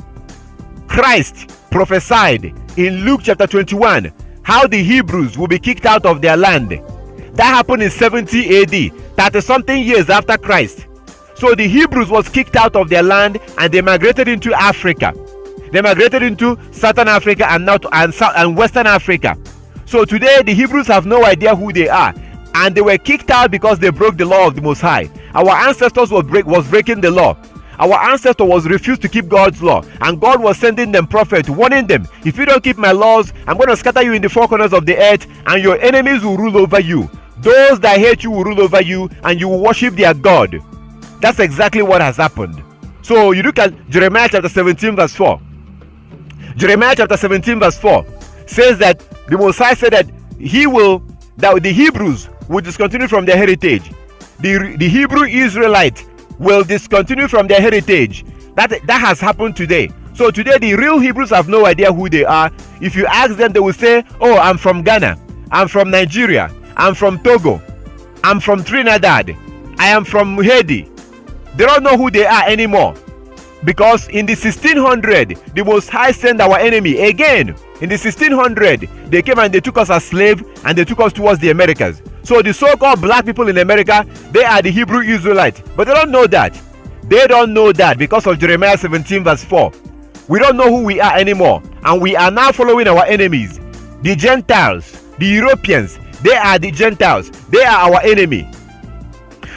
Christ prophesied in Luke chapter 21 how the Hebrews will be kicked out of their land. That happened in 70 AD, 30-something years after Christ. So the Hebrews was kicked out of their land and they migrated into Africa. They migrated into Southern Africa and Western Africa. So today the Hebrews have no idea who they are, and they were kicked out because they broke the law of the Most High. Our ancestors was breaking the law. Our ancestor was refused to keep God's law, and God was sending them prophets, warning them, if you don't keep my laws, I'm going to scatter you in the four corners of the earth, and your enemies will rule over you. Those that hate you will rule over you, and you will worship their God. That's exactly what has happened. So you look at Jeremiah chapter 17 verse 4. Jeremiah chapter 17 verse 4 says that the Most High said that the Hebrews will discontinue from their heritage. The Hebrew Israelite will discontinue from their heritage. That has happened today. So today the real Hebrews have no idea who they are. If you ask them, they will say, "Oh, I'm from Ghana, I'm from Nigeria, I'm from Togo, I'm from Trinidad, I am from Haiti." They don't know who they are anymore, because in the 1600 the Most High sent our enemy again. In the 1600 they came and they took us as slaves, and they took us towards the Americas. So the so-called black people in America, they are the Hebrew Israelites. But they don't know that. They don't know that because of Jeremiah 17 verse 4. We don't know who we are anymore. And we are now following our enemies. The Gentiles, the Europeans, they are the Gentiles. They are our enemy.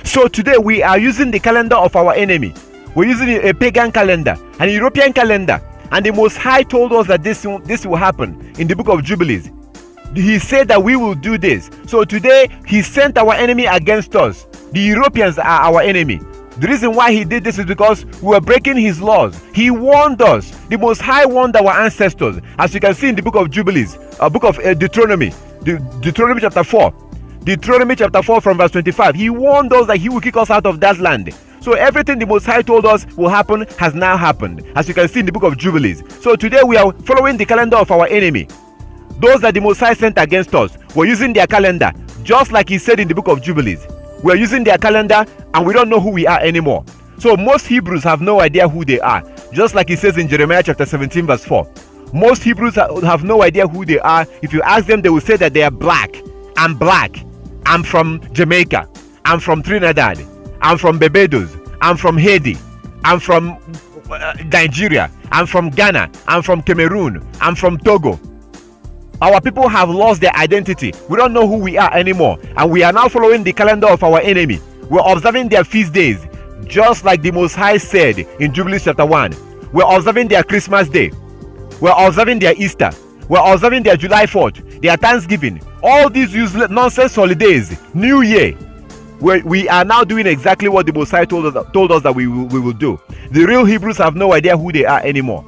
So today we are using the calendar of our enemy. We're using a pagan calendar, an European calendar. And the Most High told us that this will happen in the book of Jubilees. He said that we will do this. So today he sent our enemy against us. The Europeans are our enemy. The reason why he did this is because we were breaking his laws. He warned us. The Most High warned our ancestors. As you can see in the book of Jubilees, book of Deuteronomy, Deuteronomy chapter 4. Deuteronomy chapter 4 from verse 25. He warned us that he will kick us out of that land. So everything the Most High told us will happen has now happened, as you can see in the book of Jubilees. So today we are following the calendar of our enemy. Those that the Most High sent against us, we're using their calendar, just like he said in the book of Jubilees. We're using their calendar and we don't know who we are anymore. So most Hebrews have no idea who they are, just like he says in Jeremiah chapter 17 verse 4. Most Hebrews have no idea who they are. If you ask them, they will say that they are black. I'm black. I'm from Jamaica. I'm from Trinidad. I'm from Barbados. I'm from Haiti. I'm from Nigeria. I'm from Ghana. I'm from Cameroon. I'm from Togo. Our people have lost their identity. We don't know who we are anymore. And we are now following the calendar of our enemy. We're observing their feast days, just like the Most High said in Jubilees chapter 1. We're observing their Christmas Day. We're observing their Easter. We're observing their July 4th, their Thanksgiving. All these useless nonsense holidays, New Year. We are now doing exactly what the Most High told us that we will do. The real Hebrews have no idea who they are anymore.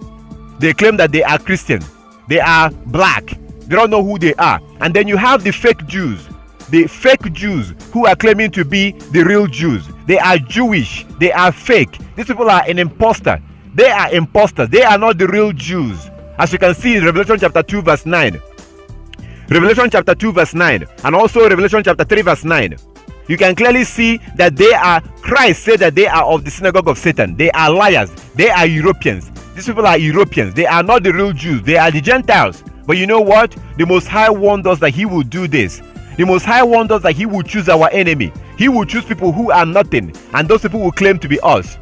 They claim that they are Christian. They are black. They don't know who they are. And then you have the fake Jews. The fake Jews who are claiming to be the real Jews. They are Jewish. They are fake. These people are an imposter. They are imposters. They are not the real Jews. As you can see in Revelation chapter 2 verse 9. Revelation chapter 2 verse 9. And also Revelation chapter 3 verse 9. You can clearly see that they are, Christ said that they are of the synagogue of Satan. They are liars. They are Europeans. These people are Europeans. They are not the real Jews. They are the Gentiles. But you know what? The Most High warned us that he will do this. The Most High warned us that he will choose our enemy. He will choose people who are nothing, and those people will claim to be us.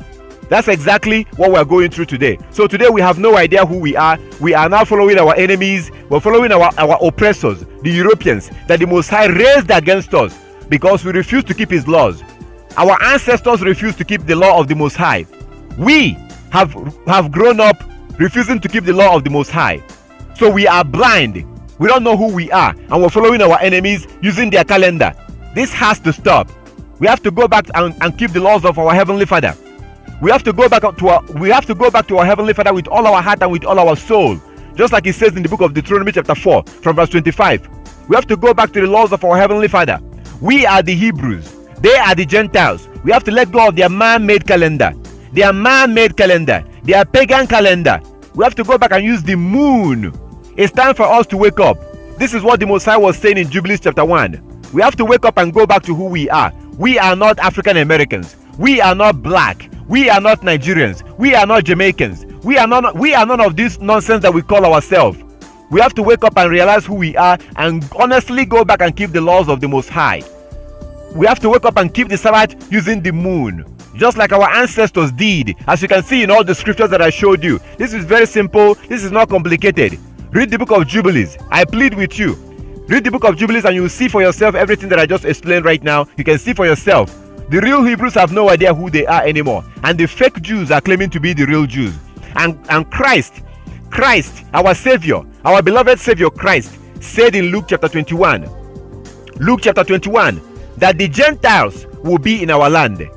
That's exactly what we're going through today. So today we have no idea who we are. We are now following our enemies. We're following our oppressors, the Europeans, that the Most High raised against us because we refuse to keep his laws. Our ancestors refused to keep the law of the Most High. We have grown up refusing to keep the law of the Most High. So we are blind. We don't know who we are, and we're following our enemies using their calendar. This has to stop. We have to go back and keep the laws of our Heavenly Father. We have to go back to our Heavenly Father with all our heart and with all our soul. Just like it says in the book of Deuteronomy chapter 4 from verse 25. We have to go back to the laws of our Heavenly Father. We are the Hebrews. They are the Gentiles. We have to let go of their man-made calendar. Their man-made calendar. Their pagan calendar. We have to go back and use the moon. It's time for us to wake up. This is what the Most High was saying in Jubilees chapter 1. We have to wake up and go back to who we are. We are not African Americans. We are not black. We are not Nigerians. We are not Jamaicans. We are none of this nonsense that we call ourselves. We have to wake up and realize who we are and honestly go back and keep the laws of the Most High. We have to wake up and keep the Sabbath using the moon, just like our ancestors did, as you can see in all the scriptures that I showed you. This is very simple. This is not complicated. Read the book of Jubilees. I plead with you. Read the book of Jubilees and you will see for yourself everything that I just explained right now. You can see for yourself. The real Hebrews have no idea who they are anymore. And the fake Jews are claiming to be the real Jews. And Christ, our Savior, our beloved Savior Christ, said in Luke chapter 21, that the Gentiles will be in our land.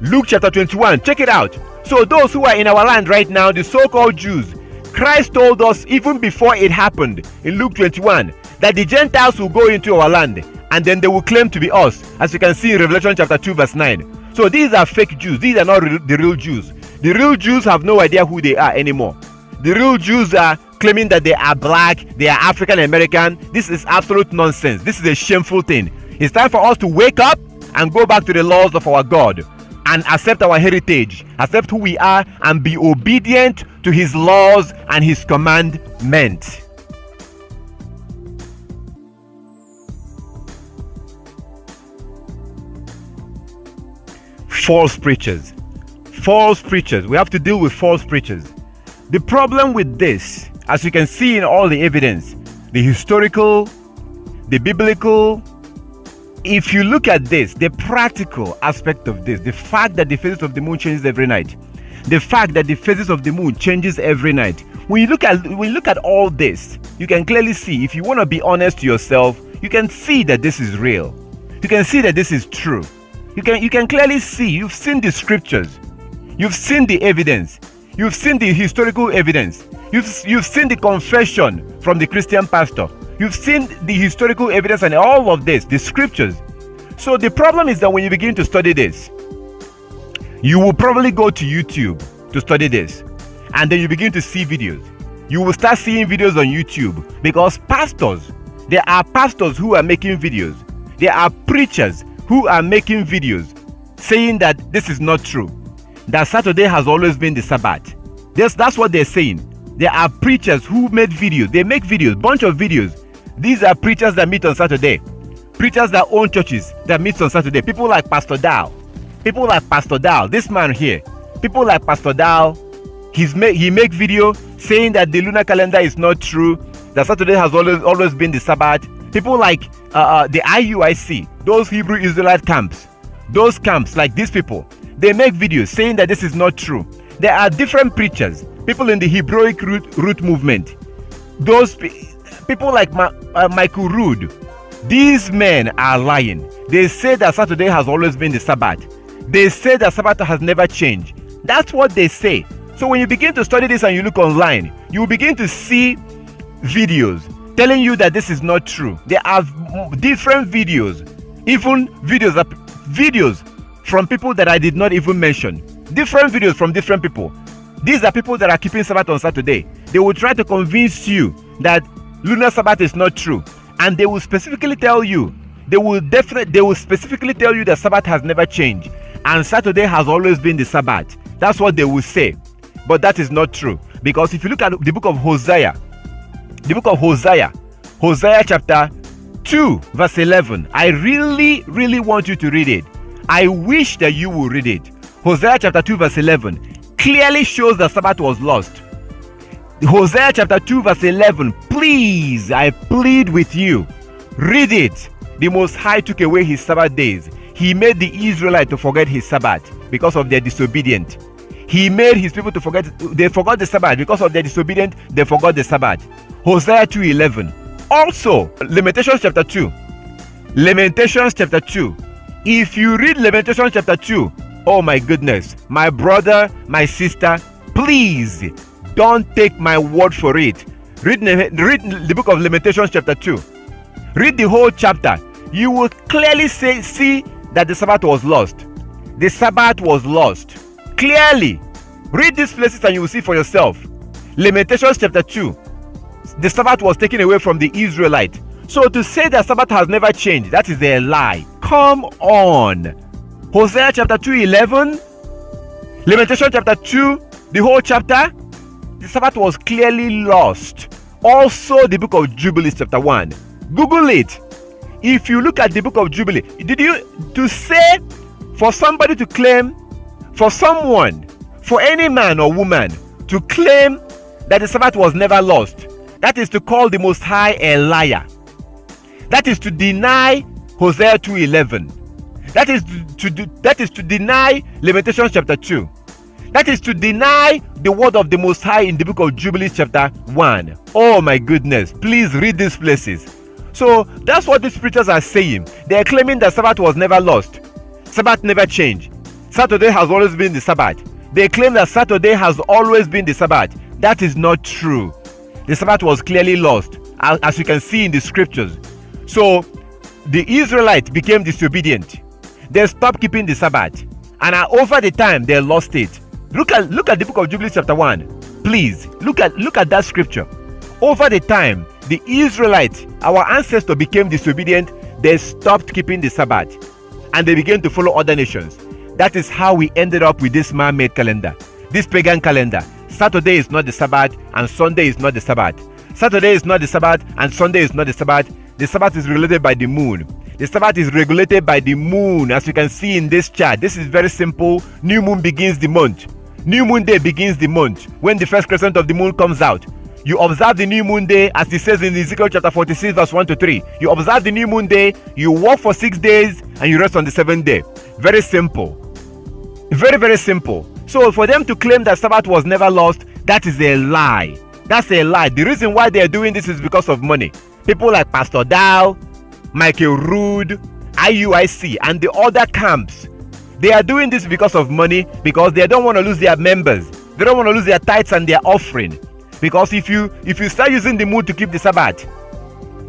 Luke chapter 21, check it out. So those who are in our land right now, the so-called Jews, Christ told us even before it happened in Luke 21 that the Gentiles will go into our land and then they will claim to be us, as you can see in Revelation chapter 2 verse 9. So these are fake Jews. These are not the real Jews. The real Jews have no idea who they are anymore. The real Jews are claiming that they are black, they are African American. This is absolute nonsense. This is a shameful thing. It's time for us to wake up and go back to the laws of our God and accept our heritage, accept who we are, and be obedient to his laws and his commandments. false preachers. False preachers. We have to deal with false preachers. The problem with this, as you can see in all the evidence, the historical, the biblical, if you look at this, the practical aspect of this, the fact that the phases of the moon changes every night, the fact that the phases of the moon changes every night, when you look at all this, you can clearly see, if you want to be honest to yourself, you can see that this is real. You can see that this is true. You can clearly see, you've seen the scriptures, you've seen the evidence, you've seen the historical evidence, you've seen the confession from the Christian pastor, you've seen the historical evidence and all of this, the scriptures. So the problem is that when you begin to study this, you will probably go to YouTube to study this, and then you begin to see videos. You will start seeing videos on YouTube because there are pastors who are making videos. There are preachers who are making videos saying that this is not true, that Saturday has always been the Sabbath. That's what they're saying. There are preachers who made videos. They make videos, bunch of videos. These are preachers that meet on Saturday. Preachers that own churches that meet on Saturday. People like Pastor Dow. This man here. People like Pastor Dow. He make video saying that the lunar calendar is not true, that Saturday has always been the Sabbath. People like the IUIC, those Hebrew Israelite camps, those camps, like these people, they make videos saying that this is not true. There are different preachers, people in the Hebraic root movement, those people like Michael Rood. These men are lying. They say that Saturday has always been the Sabbath. They say that Sabbath has never changed. That's what they say. So when you begin to study this and you look online, you will begin to see videos telling you that this is not true. There are different videos, even videos from people that I did not even mention. Different videos from different people. These are people that are keeping Sabbath on Saturday. They will try to convince you that lunar Sabbath is not true, and they will specifically tell you, they will specifically tell you that Sabbath has never changed and Saturday has always been the Sabbath. That's what they will say. But that is not true, because if you look at the book of Hosea, Hosea chapter 2 verse 11, I really want you to read it. I wish that you will read it. Hosea chapter 2 verse 11 clearly shows that Sabbath was lost. Hosea chapter 2 verse 11, please, I plead with you, read it. The Most High took away his Sabbath days. He made the Israelites to forget his Sabbath because of their disobedience. He made his people to forget. They forgot the Sabbath because of their disobedience. They forgot the Sabbath. Hosea 2:11. Also, Lamentations chapter 2. Lamentations chapter 2. If you read Lamentations chapter 2, oh my goodness, my brother, my sister, please don't take my word for it. Read the book of Lamentations chapter 2. Read the whole chapter. You will clearly see that the Sabbath was lost. The Sabbath was lost. Clearly. Read these places and you will see for yourself. Lamentations chapter 2. The Sabbath was taken away from the Israelite. So to say that Sabbath has never changed, that is a lie. Come on. Hosea chapter 2:11. Lamentations chapter 2, the whole chapter. The Sabbath was clearly lost. Also the book of Jubilees chapter 1. Google it. If you look at the book of Jubilee, to say for somebody to claim, for someone, for any man or woman to claim that the Sabbath was never lost, that is to call the Most High a liar. That is to deny Hosea 2:11. That is to deny Lamentations chapter 2. That is to deny the word of the Most High in the book of Jubilees chapter 1. Oh my goodness, please read these places. So that's what these preachers are saying. They are claiming that Sabbath was never lost. Sabbath never changed. Saturday has always been the Sabbath. They claim that Saturday has always been the Sabbath. That is not true. The Sabbath was clearly lost, as you can see in the scriptures. So the Israelites became disobedient. They stopped keeping the Sabbath, and over the time they lost it. Look at the book of Jubilees chapter 1. Please look at that scripture. Over the time, the Israelites, our ancestors, became disobedient. They stopped keeping the Sabbath, and they began to follow other nations. That is how we ended up with this man-made calendar, this pagan calendar. Saturday is not the Sabbath, and Sunday is not the Sabbath. Saturday is not the Sabbath, and Sunday is not the Sabbath. The Sabbath is related by the moon. The Sabbath is regulated by the moon, as you can see in this chart. This is very simple. New moon begins the month. New moon day begins the month when the first crescent of the moon comes out. You observe the new moon day, as it says in Ezekiel chapter 46 verse 1 to 3. You observe the new moon day, you work for 6 days, and you rest on the 7th day. Very simple. Very, very simple. So for them to claim that Sabbath was never lost, that is a lie. That's a lie. The reason why they are doing this is because of money. People like Pastor Dow, Michael Rood, IUIC, and the other camps, they are doing this because of money, because they don't want to lose their members. They don't want to lose their tithes and their offering. Because if you start using the moon to keep the Sabbath,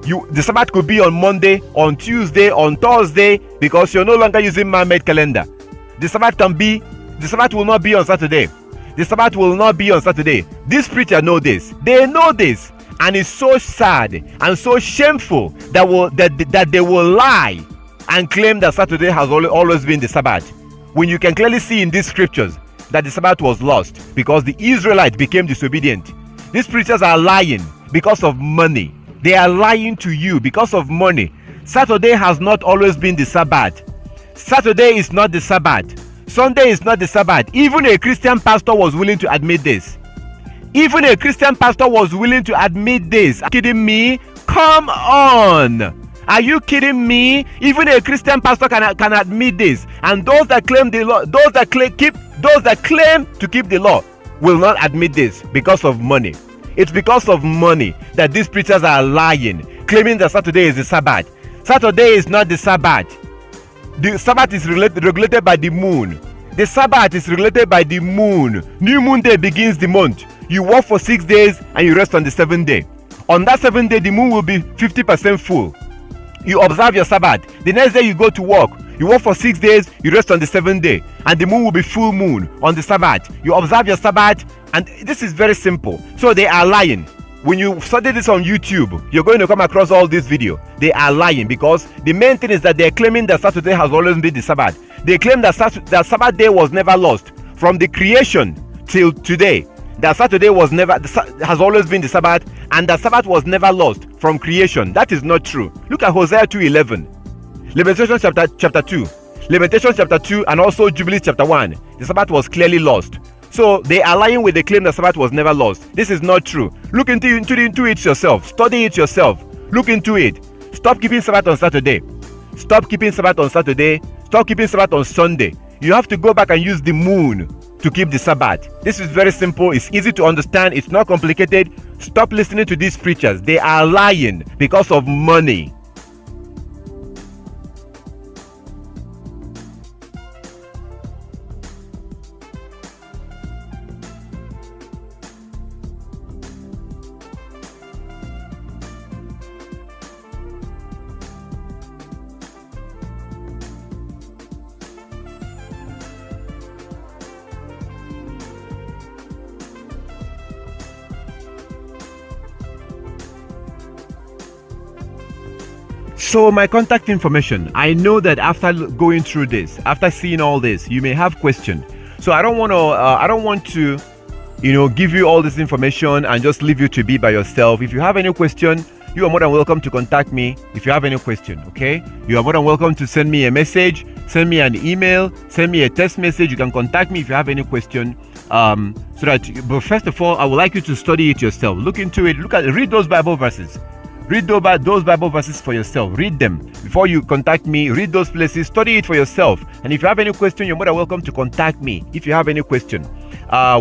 the Sabbath could be on Monday, on Tuesday, on Thursday, because you're no longer using man-made calendar. The Sabbath will not be on Saturday. The Sabbath will not be on Saturday. These preachers know this. They know this. And it's so sad and so shameful that they will lie and claim that Saturday has always been the Sabbath, when you can clearly see in these scriptures that the Sabbath was lost because the Israelites became disobedient. These preachers are lying because of money. They are lying to you because of money. Saturday has not always been the Sabbath. Saturday is not the Sabbath. Sunday is not the Sabbath. Even a Christian pastor was willing to admit this. Even a Christian pastor was willing to admit this. Are you kidding me? Come on. Are you kidding me? Even a Christian pastor can admit this. And those that claim the law, those that claim to keep the law will not admit this because of money. It's because of money that these preachers are lying, claiming that Saturday is the Sabbath. Saturday is not the Sabbath. The Sabbath is regulated by the moon. The Sabbath is regulated by the moon. New moon day begins the month. You work for 6 days and you rest on the 7th day. On that 7th day, the moon will be 50% full. You observe your Sabbath. The next day you go to work. You work for 6 days, you rest on the 7th day. And the moon will be full moon on the Sabbath. You observe your Sabbath, and this is very simple. So they are lying. When you study this on YouTube, you're going to come across all this video. They are lying because the main thing is that they're claiming that Saturday has always been the Sabbath. They claim that Sabbath day was never lost. From the creation till today, that Saturday has always been the Sabbath, and that Sabbath was never lost from creation. That is not true. Look at Hosea 2:11, Lamentations chapter 2, Lamentations chapter 2, and also Jubilees chapter 1. The Sabbath was clearly lost. So they are lying with the claim that Sabbath was never lost. This is not true. Look into it yourself. Study it yourself. Look into it. Stop keeping Sabbath on Saturday. Stop keeping Sabbath on Saturday. Stop keeping Sabbath on Sunday. You have to go back and use the moon to keep the Sabbath. This is very simple. It's easy to understand. It's not complicated. Stop listening to these preachers. They are lying because of money. So my contact information, I know that after going through this, after seeing all this, you may have questions. So I don't want to, give you all this information and just leave you to be by yourself. If you have any question, you are more than welcome to contact me. If you have any question, okay? You are more than welcome to send me a message, send me an email, send me a text message. You can contact me if you have any question. But first of all, I would like you to study it yourself. Look into it. Read those Bible verses. Read those Bible verses for yourself. Read them before you contact me. Read those places. Study it for yourself. And if you have any question, you're more than welcome to contact me if you have any question.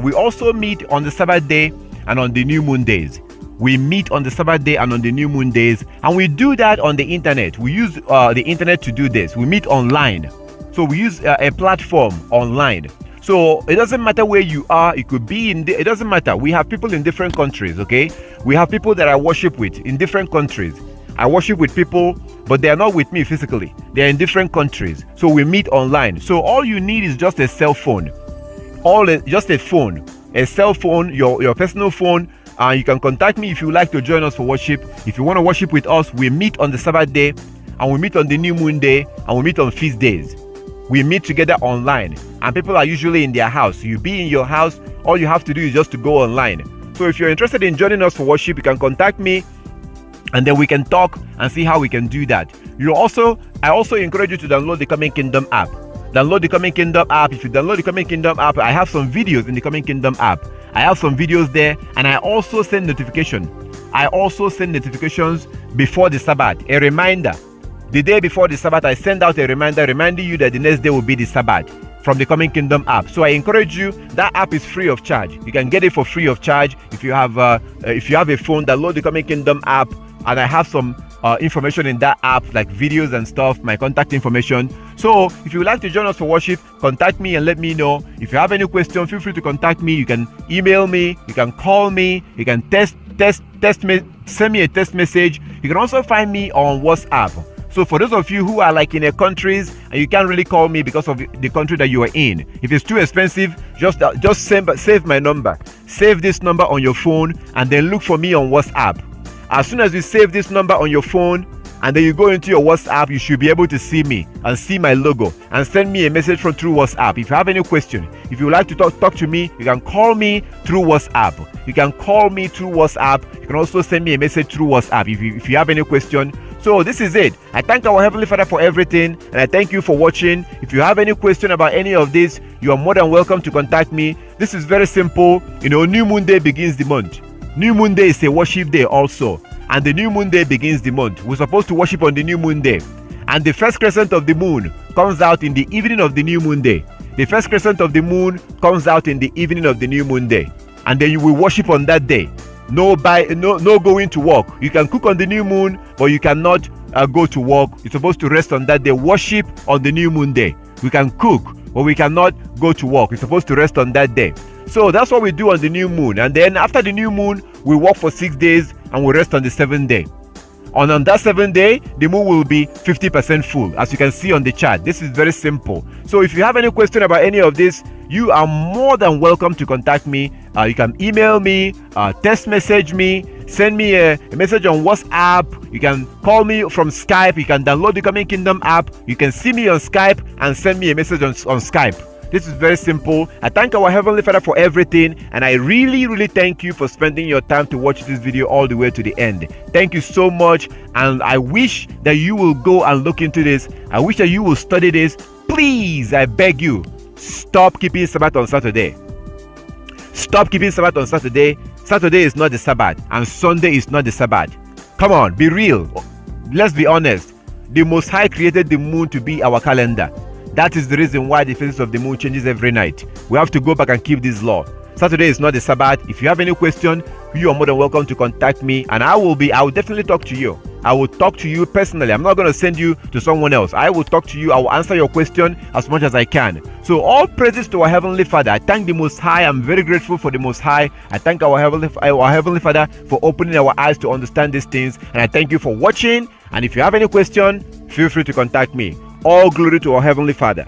We also meet on the Sabbath day and on the new moon days. We meet on the Sabbath day and on the new moon days. And we do that on the internet. We use the internet to do this. We meet online. So we use a platform online. So it doesn't matter where you are. It could be it doesn't matter. We have people in different countries, okay? We have people that I worship with in different countries. I worship with people, but they are not with me physically. They are in different countries. So we meet online. So all you need is just a cell phone. Just a phone. A cell phone, your personal phone. You can contact me if you like to join us for worship. If you want to worship with us, we meet on the Sabbath day, and we meet on the new moon day, and we meet on feast days. We meet together online, and people are usually in their house. You be in your house, all you have to do is just to go online. So if you're interested in joining us for worship, you can contact me, and then we can talk and see how we can do that. I also encourage you to download the Coming Kingdom app. Download the Coming Kingdom app. If you download the Coming Kingdom app, I have some videos in the Coming Kingdom app. I have some videos there, and I also send notifications before the Sabbath. A reminder. The day before the Sabbath, I send out a reminder reminding you that the next day will be the Sabbath from the Coming Kingdom app. So I encourage you. That app is free of charge. You can get it for free of charge if you have a phone. Download the Coming Kingdom app, and I have some information in that app, like videos and stuff, my contact information. So if you would like to join us for worship, contact me and let me know. If you have any question, feel free to contact me. You can email me, you can call me, you can text me, send me a text message. You can also find me on WhatsApp. So for those of you who are like in a countries and you can't really call me because of the country that you are in, if it's too expensive, just save my number. Save this number on your phone and then look for me on WhatsApp. As soon as you save this number on your phone and then you go into your WhatsApp, you should be able to see me and see my logo and send me a message through WhatsApp. If you have any question, if you would like to talk to me, you can call me through WhatsApp. You can call me through WhatsApp. You can also send me a message through WhatsApp if you have any question. So this is it. I thank our Heavenly Father for everything, and I thank you for watching. If you have any question about any of this, you are more than welcome to contact me. This is very simple. New Moon Day begins the month. New Moon Day is a worship day also, and the New Moon Day begins the month. We're supposed to worship on the New Moon Day, and the first crescent of the moon comes out in the evening of the New Moon Day. The first crescent of the moon comes out in the evening of the New Moon Day, and then you will worship on that day. No going to work. You can cook on the new moon, but you cannot go to work. You're supposed to rest on that day. Worship on the New Moon Day. We can cook, but we cannot go to work. We're supposed to rest on that day. So that's what we do on the new moon. And then after the new moon, we work for 6 days and we rest on the 7th day. And on that 7th day, the moon will be 50% full, as you can see on the chart. This is very simple. So if you have any question about any of this, you are more than welcome to contact me. You can email me, text message me, send me a message on WhatsApp. You can call me from Skype. You can download the Coming Kingdom app. You can see me on Skype and send me a message on Skype. This is very simple. I thank our Heavenly Father for everything, and I really thank you for spending your time to watch this video all the way to the end. Thank you so much, and I wish that you will go and look into this. I wish that you will study this. Please, I beg you, stop keeping Sabbath on Saturday. Stop keeping Sabbath on Saturday. Saturday is not the Sabbath, and Sunday is not the Sabbath. Come on, be real. Let's be honest. The Most High created the moon to be our calendar. That is the reason why the phases of the moon changes every night. We have to go back and keep this law. Saturday is not the Sabbath. If you have any question, you are more than welcome to contact me, and I will definitely talk to you. I will talk to you personally. I'm not going to send you to someone else. I will talk to you. I will answer your question as much as I can. So all praises to our Heavenly Father. I thank the Most High. I'm very grateful for the Most High. I thank our Heavenly Father for opening our eyes to understand these things. And I thank you for watching. And if you have any question, feel free to contact me. All glory to our Heavenly Father.